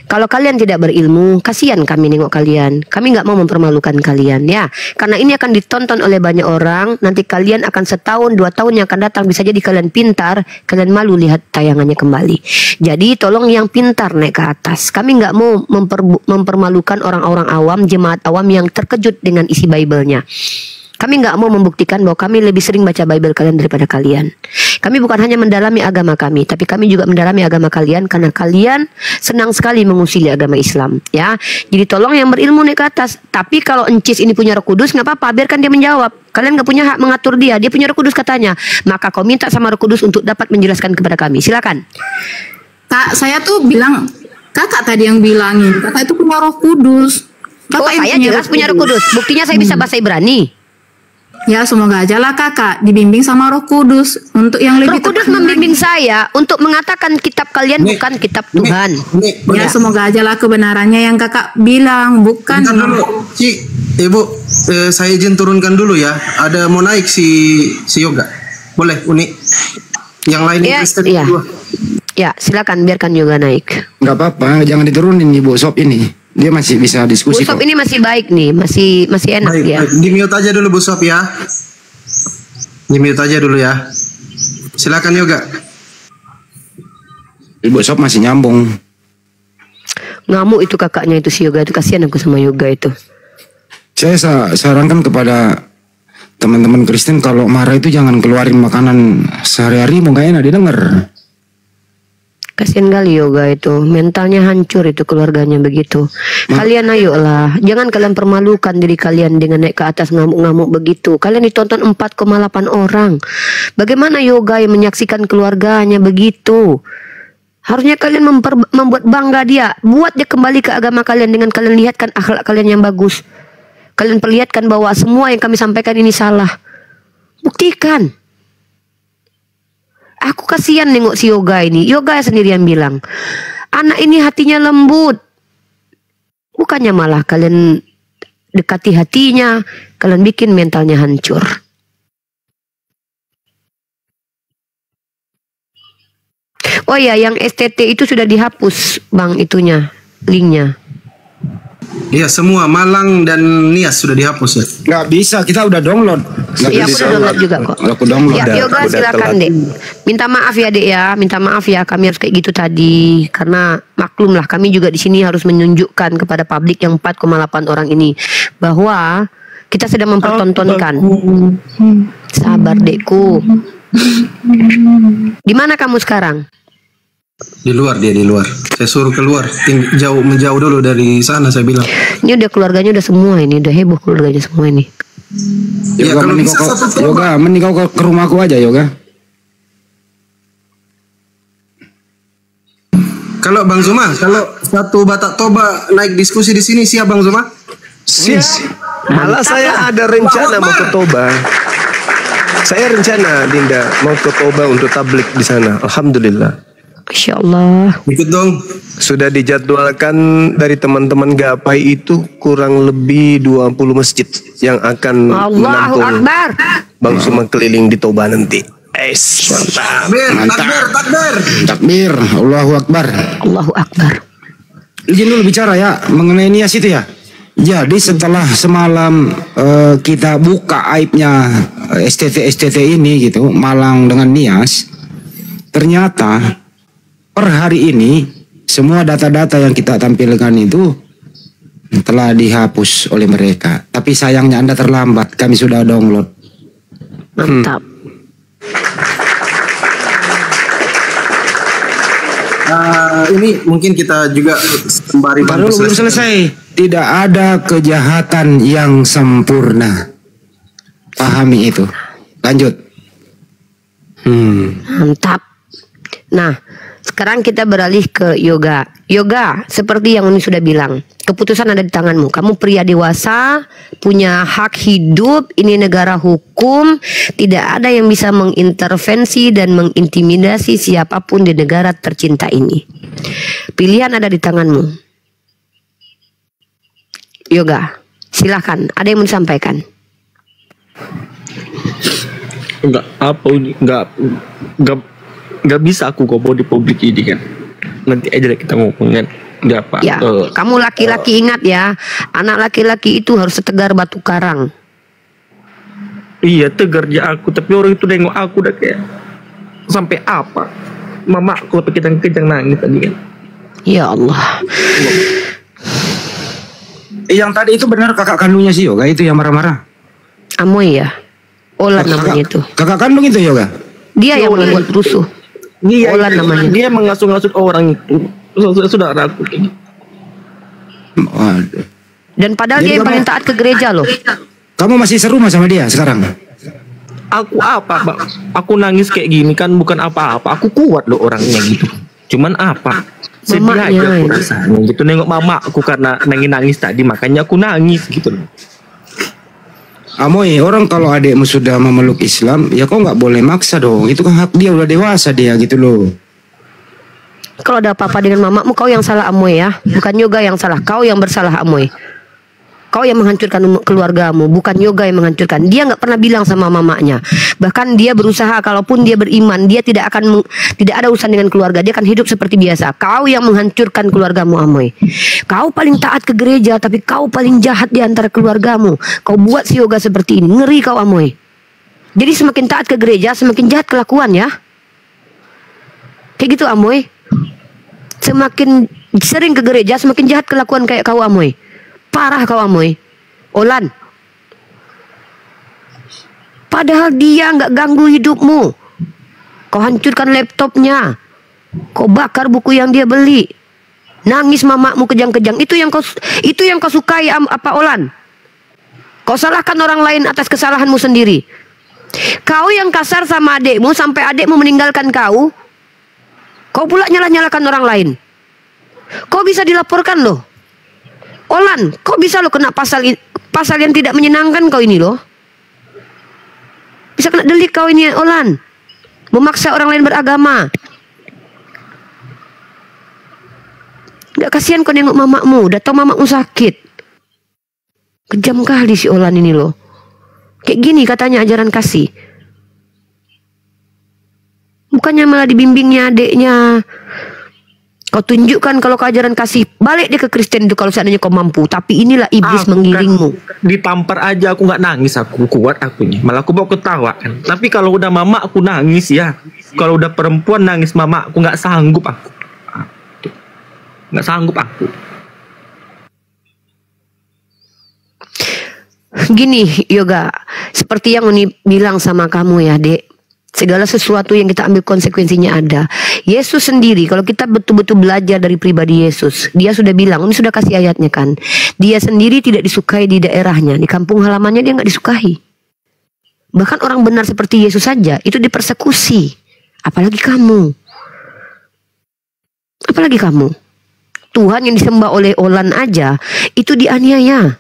Kalau kalian tidak berilmu, kasihan kami nengok kalian. Kami nggak mau mempermalukan kalian ya. Karena ini akan ditonton oleh banyak orang. Nanti kalian akan setahun, 2 tahun yang akan datang, bisa jadi kalian pintar, kalian malu lihat tayangannya kembali. Jadi tolong yang pintar naik ke atas. Kami nggak mau mempermalukan orang-orang awam, jemaat awam yang terkejut dengan isi Bible-nya. Kami nggak mau membuktikan bahwa kami lebih sering baca Bible kalian daripada kalian. Kami bukan hanya mendalami agama kami, tapi kami juga mendalami agama kalian karena kalian senang sekali mengusili agama Islam, ya. Jadi tolong yang berilmu naik ke atas. Tapi kalau Encis ini punya Roh Kudus, nggak apa-apa, biarkan dia menjawab. Kalian nggak punya hak mengatur dia. Dia punya Roh Kudus katanya. Maka kau minta sama Roh Kudus untuk dapat menjelaskan kepada kami. Silakan. Kak, saya tuh bilang, kakak tadi yang bilangin, kakak itu punya Roh Kudus. Kakak saya jelas punya Roh Kudus. Buktinya saya bisa bahasa Ibrani. Ya semoga aja lah kakak dibimbing sama Roh Kudus untuk yang lebih Roh Kudus membimbing saya untuk mengatakan kitab kalian bukan kitab Tuhan. Ya semoga aja lah kebenarannya yang kakak bilang, bukan. Bentar dulu, Ibu, saya izin turunkan dulu ya. Ada mau naik si Yoga, boleh Uni? Yang lain Kristen dua. Ya silakan biarkan Yoga naik. Nggak apa-apa, jangan diturunin Ibu Sob ini. Dia masih bisa diskusi. Bu Sob ini masih baik nih, masih enak dia. Di mute aja dulu Bu Sob ya. Di mute aja dulu ya. Silakan Yoga. Ibu Sob masih nyambung. Ngamuk itu kakaknya itu si Yoga itu, kasihan aku sama Yoga itu. Saya sarankan kepada teman-teman Kristen kalau marah itu jangan keluarin makanan sehari-hari, mau gak enak didengar. Kasian kali Yoga itu, mentalnya hancur itu keluarganya begitu. Kalian ayolah, jangan kalian permalukan diri kalian dengan naik ke atas ngamuk-ngamuk begitu. Kalian ditonton 4,8 orang. Bagaimana Yoga yang menyaksikan keluarganya begitu? Harusnya kalian membuat bangga dia. Buat dia kembali ke agama kalian dengan kalian lihatkan akhlak kalian yang bagus. Kalian perlihatkan bahwa semua yang kami sampaikan ini salah. Buktikan. Aku kasihan nengok si Yoga ini. Yoga sendiri yang bilang, anak ini hatinya lembut. Bukannya malah kalian dekati hatinya, kalian bikin mentalnya hancur. Oh ya, yang STT itu sudah dihapus, Bang, itunya, linknya. Iya, semua Malang dan Nias sudah dihapus ya. Nggak bisa, kita udah download. Iya, aku udah download juga kok. Aku download. Ya, Yoga silakan dek. Minta maaf ya dek ya, minta maaf ya kami harus kayak gitu tadi. Karena maklum lah kami juga di sini harus menunjukkan kepada publik yang 4,8 orang ini bahwa kita sedang mempertontonkan. Sabar dekku. Di mana kamu sekarang? Di luar, dia di luar. Saya suruh keluar, menjauh dulu dari sana saya bilang. Ini udah keluarganya udah semua ini, udah heboh keluarganya semua ini. Yoga, mending kau ke rumahku aja Yoga. Kalau Bang Zuma, kalau satu Batak Toba naik diskusi di sini siap Bang Zuma? Siap. Malah saya ada rencana mau ke Toba. Saya rencana Dinda mau ke Toba untuk tablik di sana. Alhamdulillah. Masya Allah. Ikut dong. Sudah dijadwalkan dari teman-teman Gapai itu kurang lebih 20 masjid yang akan menampung Bang Zuma keliling di Toba nanti. Takbir. Takbir, Allahu Akbar. Allahu Akbar. Izin dulu bicara ya mengenai nias itu ya. Jadi setelah semalam kita buka aibnya STT ini gitu, Malang dengan Nias, ternyata per hari ini semua data-data yang kita tampilkan itu telah dihapus oleh mereka. Tapi sayangnya Anda terlambat, kami sudah download. Mantap. Ini mungkin kita juga sembari Baru belum selesai. Tidak ada kejahatan yang sempurna. Pahami itu. Lanjut. Mantap. Nah, sekarang kita beralih ke yoga. Yoga, seperti yang Uni sudah bilang, keputusan ada di tanganmu. Kamu pria dewasa, punya hak hidup, ini negara hukum, tidak ada yang bisa mengintervensi dan mengintimidasi siapapun di negara tercinta ini. Pilihan ada di tanganmu. Yoga, silakan. Ada yang mau disampaikan? Enggak bisa aku ngomong di publik ini kan. Nanti aja kita ngomong kan. Ya, kamu laki-laki ingat ya, anak laki-laki itu harus setegar batu karang. Iya, tegar ya aku, tapi orang itu nengok aku udah kayak sampai apa? Mama aku sampai kejang-kejang nangis tadi kan. Ya Allah. Yang tadi itu benar kakak kandungnya si Yoga itu yang marah-marah. Amoy ya. Olan namanya itu. Kakak kandung itu Yoga. Dia yang membuat rusuh. Dia Olan namanya. Dia mengasut-ngasut orang itu. Saudara aku. Dan padahal dia yang paling taat ke gereja loh. Kamu masih serumah sama dia sekarang? Aku apa, Bang? Aku nangis kayak gini kan bukan apa-apa. Aku kuat loh orangnya gitu. Cuman apa? Sedih aja aku rasanya gitu. Nengok mama aku karena nangis tadi, makanya aku nangis gitu loh. Amoy, orang kalau adikmu sudah memeluk Islam, ya kau nggak boleh maksa dong. Itu kan hak dia, udah dewasa dia gitu loh. Kalau ada apa-apa dengan mamamu, kau yang salah Amoy ya. Bukan Yoga yang salah, kau yang bersalah Amoy. Kau yang menghancurkan keluargamu, bukan Yoga yang menghancurkan. Dia nggak pernah bilang sama mamanya. Bahkan dia berusaha, kalaupun dia beriman, dia tidak ada urusan dengan keluarga. Dia akan hidup seperti biasa. Kau yang menghancurkan keluargamu Amoy. Kau paling taat ke gereja, tapi kau paling jahat di antara keluargamu. Kau buat si Yoga seperti ini. Ngeri kau Amoy. Jadi semakin taat ke gereja, semakin jahat kelakuan ya. Kayak gitu Amoy. Semakin sering ke gereja, semakin jahat kelakuan kayak kau Amoy. Parah kau Amoy. Olan. Padahal dia nggak ganggu hidupmu. Kau hancurkan laptopnya. Kau bakar buku yang dia beli. Nangis mamamu kejang-kejang. Itu yang kau sukai apa Olan? Kau salahkan orang lain atas kesalahanmu sendiri. Kau yang kasar sama adekmu sampai adekmu meninggalkan kau. Kau pula nyalah-nyalahkan orang lain. Kau bisa dilaporkan loh. Olan, kau bisa lo kena pasal yang tidak menyenangkan kau ini loh. Bisa kena delik kau ini Olan. Memaksa orang lain beragama. Gak kasihan kau nengok mamamu. Udah tau mamamu sakit. Kejam kali si Olan ini loh. Kayak gini katanya ajaran kasih. Bukannya malah dibimbingnya adeknya. Kau tunjukkan kalau keajaran kasih. Balik dia ke Kristen itu kalau seandainya kau mampu. Tapi inilah iblis menggiringmu. Ditampar aja aku nggak nangis, aku kuat akunya. Malah aku mau ketawa kan. Tapi kalau udah mama aku nangis ya. Kalau udah perempuan nangis mama aku nggak sanggup aku. Nggak sanggup aku. Gini Yoga, seperti yang Uni bilang sama kamu ya dek. Segala sesuatu yang kita ambil konsekuensinya ada. Yesus sendiri, kalau kita betul-betul belajar dari pribadi Yesus, dia sudah bilang, ini sudah kasih ayatnya kan. Dia sendiri tidak disukai di daerahnya, di kampung halamannya dia nggak disukai. Bahkan orang benar seperti Yesus saja itu dipersekusi. Apalagi kamu. Apalagi kamu. Tuhan yang disembah oleh Olan aja itu dianiaya.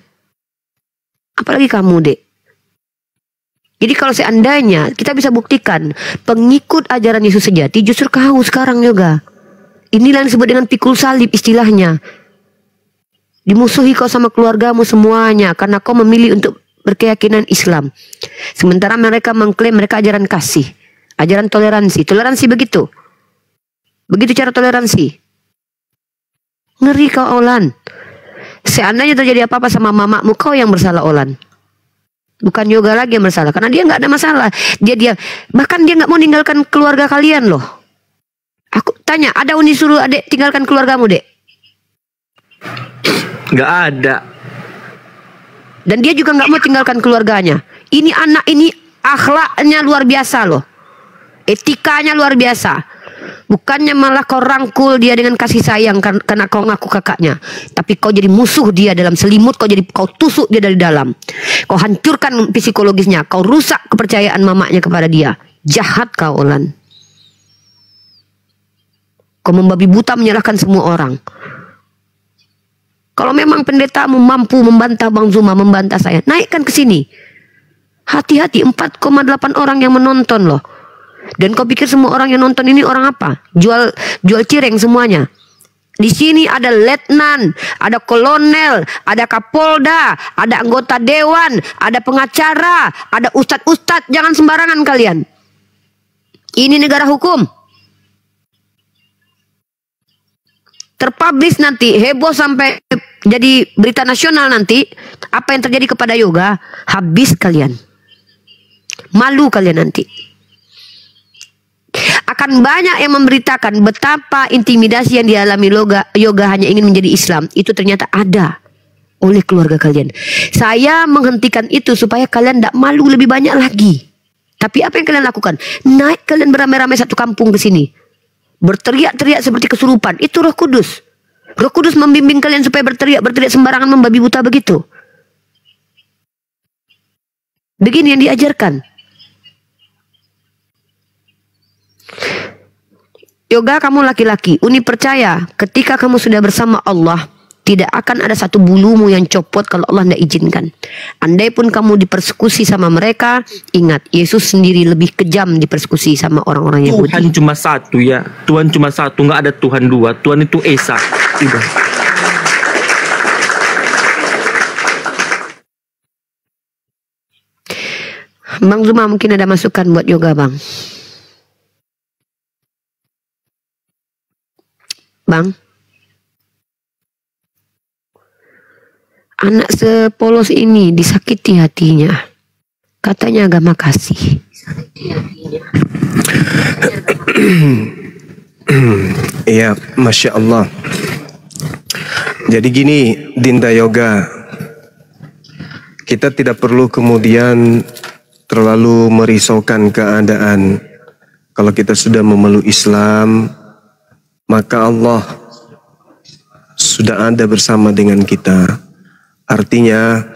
Apalagi kamu dek. Jadi kalau seandainya kita bisa buktikan pengikut ajaran Yesus sejati justru kau sekarang Yoga. Inilah yang disebut dengan pikul salib istilahnya. Dimusuhi kau sama keluargamu semuanya karena kau memilih untuk berkeyakinan Islam. Sementara mereka mengklaim mereka ajaran kasih. Ajaran toleransi. Toleransi begitu. Begitu cara toleransi. Ngeri kau Olan. Seandainya terjadi apa-apa sama mamamu, kau yang bersalah Olan. Bukan yoga lagi yang bersalah. Karena dia nggak ada masalah. Bahkan dia nggak mau ninggalkan keluarga kalian loh. Aku tanya, ada Uni suruh adek tinggalkan keluargamu, Dek? Nggak ada. Dan dia juga nggak mau tinggalkan keluarganya. Ini anak ini akhlaknya luar biasa loh. Etikanya luar biasa. Bukannya malah kau rangkul dia dengan kasih sayang karena kau ngaku kakaknya. Tapi kau jadi musuh dia dalam selimut. Kau tusuk dia dari dalam. Kau hancurkan psikologisnya. Kau rusak kepercayaan mamanya kepada dia. Jahat kau Olan. Kau membabi buta menyalahkan semua orang. Kalau memang pendetamu mampu membantah Bang Zuma, membantah saya, naikkan ke sini. Hati-hati, 4,8 orang yang menonton loh. Dan kau pikir semua orang yang nonton ini orang apa? Jual cireng semuanya. Di sini ada letnan, ada kolonel, ada kapolda, ada anggota dewan, ada pengacara, ada ustadz-ustadz. Jangan sembarangan kalian. Ini negara hukum. Terpublish nanti, heboh sampai jadi berita nasional nanti. Apa yang terjadi kepada yoga, habis kalian. Malu kalian nanti. Akan banyak yang memberitakan betapa intimidasi yang dialami yoga hanya ingin menjadi Islam. Itu ternyata ada oleh keluarga kalian. Saya menghentikan itu supaya kalian tidak malu lebih banyak lagi. Tapi apa yang kalian lakukan? Naik kalian beramai-ramai satu kampung ke sini. Berteriak-teriak seperti kesurupan. Itu Roh Kudus. Roh Kudus membimbing kalian supaya berteriak sembarangan membabi buta begitu. Begini yang diajarkan. Yoga, kamu laki-laki. Uni percaya ketika kamu sudah bersama Allah, tidak akan ada satu bulumu yang copot kalau Allah tidak izinkan. Andai pun kamu dipersekusi sama mereka, ingat Yesus sendiri lebih kejam dipersekusi sama orang-orang Yahudi. Tuhan cuma satu ya. Tuhan cuma satu, nggak ada Tuhan dua. Tuhan itu Esa. Tidak. Bang Zuma mungkin ada masukan buat yoga, Bang. Bang, anak sepolos ini disakiti hatinya. Katanya agama kasih. Iya, Masya Allah. Jadi gini, Dinda Yoga, kita tidak perlu kemudian terlalu merisaukan keadaan. Kalau kita sudah memeluk Islam, maka Allah sudah ada bersama dengan kita. Artinya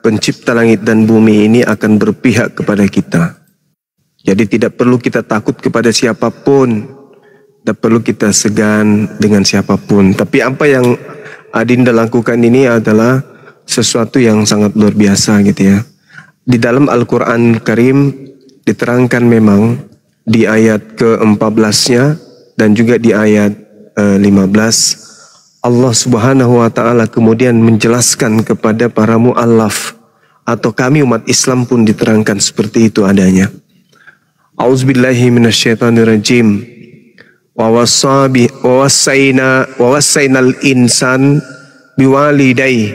pencipta langit dan bumi ini akan berpihak kepada kita. Jadi tidak perlu kita takut kepada siapapun. Tidak perlu kita segan dengan siapapun. Tapi apa yang Adinda lakukan ini adalah sesuatu yang sangat luar biasa gitu ya. Di dalam Al-Quran Karim diterangkan memang di ayat ke-14-nya dan juga di ayat 15 Allah Subhanahu wa taala kemudian menjelaskan kepada para muallaf atau kami umat Islam pun diterangkan seperti itu adanya. Auzubillahi minasyaitonirrajim. Wa wasainal insan biwalidayhi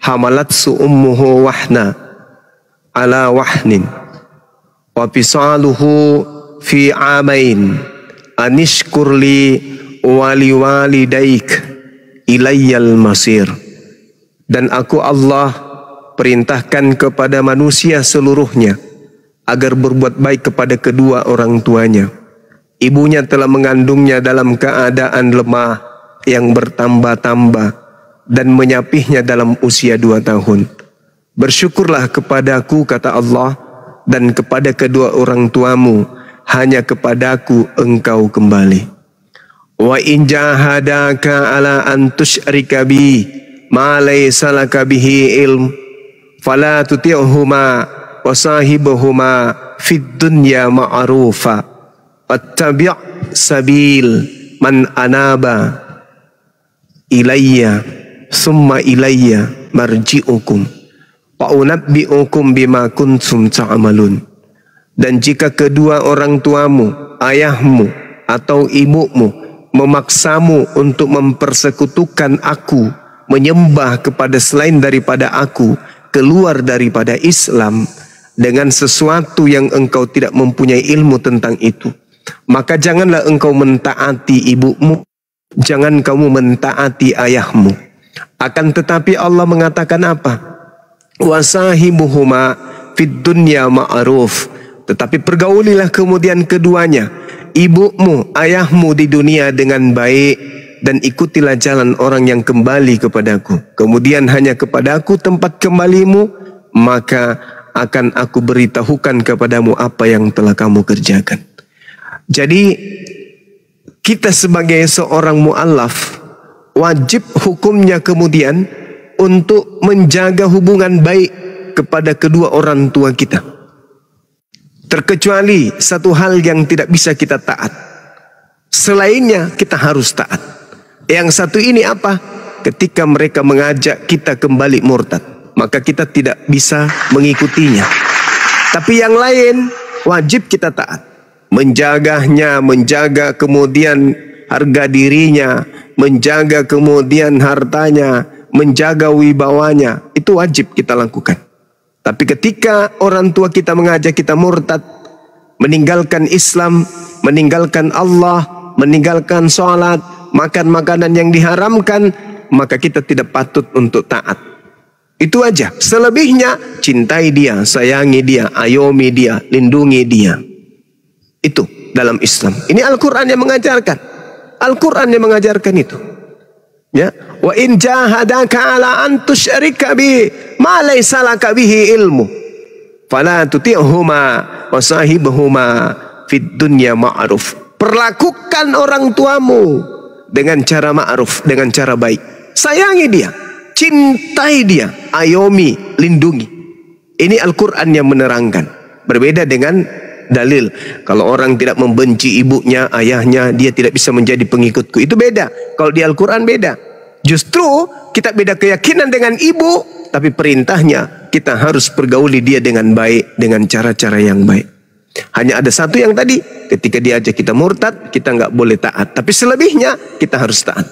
hamalatsu ummuhu wahna ala wahnin wa fisaluhu fi amain anishkurli wali walidaik ilayyal masir. Dan aku Allah perintahkan kepada manusia seluruhnya agar berbuat baik kepada kedua orang tuanya. Ibunya telah mengandungnya dalam keadaan lemah yang bertambah-tambah dan menyapihnya dalam usia 2 tahun. Bersyukurlah kepadaku, kata Allah, dan kepada kedua orang tuamu, hanya kepadaku engkau kembali. Wa in jahadaka ala an tusyrika bi ma laysa laka bihi ilm fala tuti'huma wa sahibuhuma fid dunya ma'rufa wattabi' sabil man anaba ilayya summa ilayya marji'ukum wa unabbi'ukum bima kuntum ta'malun. Dan jika kedua orang tuamu, ayahmu atau ibumu memaksamu untuk mempersekutukan aku, menyembah kepada selain daripada aku, keluar daripada Islam dengan sesuatu yang engkau tidak mempunyai ilmu tentang itu, maka janganlah engkau mentaati ibumu, jangan kamu mentaati ayahmu. Akan tetapi Allah mengatakan apa? Wasahibuhuma fid dunya ma'ruf. Tetapi pergaulilah kemudian keduanya, ibumu, ayahmu di dunia dengan baik, dan ikutilah jalan orang yang kembali kepadaku. Kemudian hanya kepadaku tempat kembalimu, maka akan aku beritahukan kepadamu apa yang telah kamu kerjakan. Jadi kita sebagai seorang mu'allaf wajib hukumnya kemudian untuk menjaga hubungan baik kepada kedua orang tua kita. Terkecuali satu hal yang tidak bisa kita taat, selainnya kita harus taat. Yang satu ini apa? Ketika mereka mengajak kita kembali murtad, maka kita tidak bisa mengikutinya. Tapi yang lain wajib kita taat. Menjaganya, menjaga kemudian harga dirinya, menjaga kemudian hartanya, menjaga wibawanya, itu wajib kita lakukan. Tapi ketika orang tua kita mengajak kita murtad, meninggalkan Islam, meninggalkan Allah, meninggalkan sholat, makan makanan yang diharamkan, maka kita tidak patut untuk taat. Itu aja. Selebihnya cintai dia, sayangi dia, ayomi dia, lindungi dia. Itu dalam Islam. Ini Al-Quran yang mengajarkan. Al-Quran yang mengajarkan itu. Ya, wa in jahadaka ala an tusyrika bi ma laysa laka bihi ilmu fala tuti'huma wa sahibuhuma fid dunya ma'ruf. Perlakukan orang tuamu dengan cara ma'ruf, dengan cara baik. Sayangi dia, cintai dia, ayomi, lindungi. Ini Al-Quran yang menerangkan. Berbeda dengan dalil. Kalau orang tidak membenci ibunya, ayahnya, dia tidak bisa menjadi pengikutku. Itu beda. Kalau di Al-Quran beda. Justru kita beda keyakinan dengan ibu, tapi perintahnya kita harus pergauli dia dengan baik, dengan cara-cara yang baik. Hanya ada satu yang tadi, ketika diajak kita murtad, kita nggak boleh taat. Tapi selebihnya kita harus taat.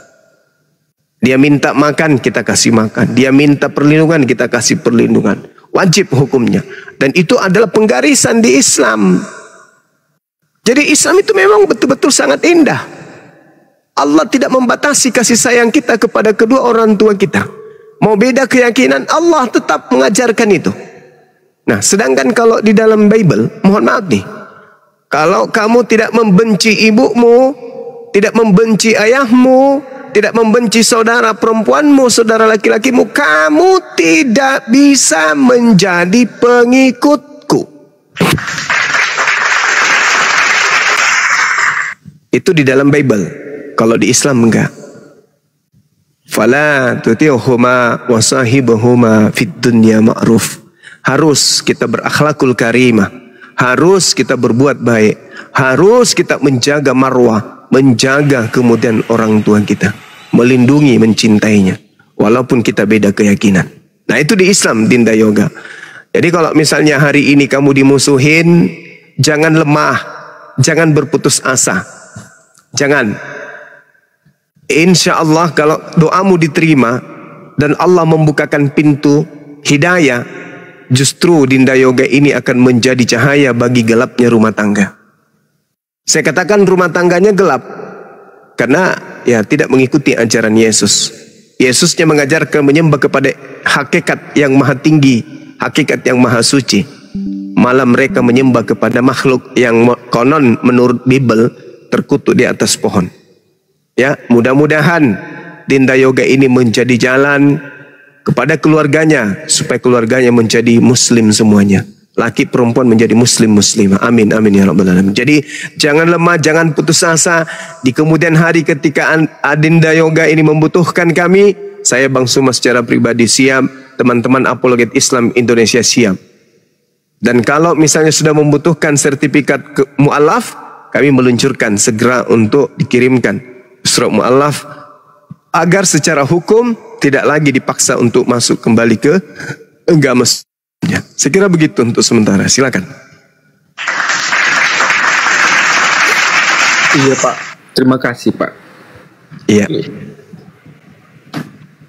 Dia minta makan, kita kasih makan. Dia minta perlindungan, kita kasih perlindungan. Wajib hukumnya. Dan itu adalah penggarisan di Islam. Jadi Islam itu memang betul-betul sangat indah. Allah tidak membatasi kasih sayang kita kepada kedua orang tua kita. Mau beda keyakinan, Allah tetap mengajarkan itu. Nah, sedangkan kalau di dalam Bible, mohon maaf nih, kalau kamu tidak membenci ibumu, tidak membenci ayahmu, tidak membenci saudara perempuanmu, saudara laki-lakimu, kamu tidak bisa menjadi pengikutku. Itu di dalam Bible. Kalau di Islam enggak. Fala tuti'huma wa sahibuhuma fid dunya ma'ruf. Harus kita berakhlakul karimah. Harus kita berbuat baik. Harus kita menjaga marwah, menjaga kemudian orang tua kita, melindungi, mencintainya, walaupun kita beda keyakinan. Nah, itu di Islam, Dinda Yoga. Jadi kalau misalnya hari ini kamu dimusuhin, jangan lemah, jangan berputus asa. Jangan. Insya Allah kalau doamu diterima dan Allah membukakan pintu hidayah, justru Dinda Yoga ini akan menjadi cahaya bagi gelapnya rumah tangga. Saya katakan rumah tangganya gelap karena ya tidak mengikuti ajaran Yesus. Yesusnya mengajarkan menyembah kepada hakikat yang maha tinggi, hakikat yang maha suci. Malah mereka menyembah kepada makhluk yang konon menurut Bible terkutuk di atas pohon. Ya, mudah-mudahan Dinda Yoga ini menjadi jalan kepada keluarganya supaya keluarganya menjadi muslim semuanya. Laki perempuan menjadi muslimah. Amin amin ya rabbal alamin. Jadi jangan lemah, jangan putus asa. Di kemudian hari ketika Dinda Yoga ini membutuhkan kami, saya Bang Suma secara pribadi siap, teman-teman apologet Islam Indonesia siap. Dan kalau misalnya sudah membutuhkan sertifikat mu'alaf, kami meluncurkan segera untuk dikirimkan surat mu'alaf agar secara hukum tidak lagi dipaksa untuk masuk kembali ke agama. Saya kira begitu untuk sementara. Silakan. Iya Pak, terima kasih Pak. Iya.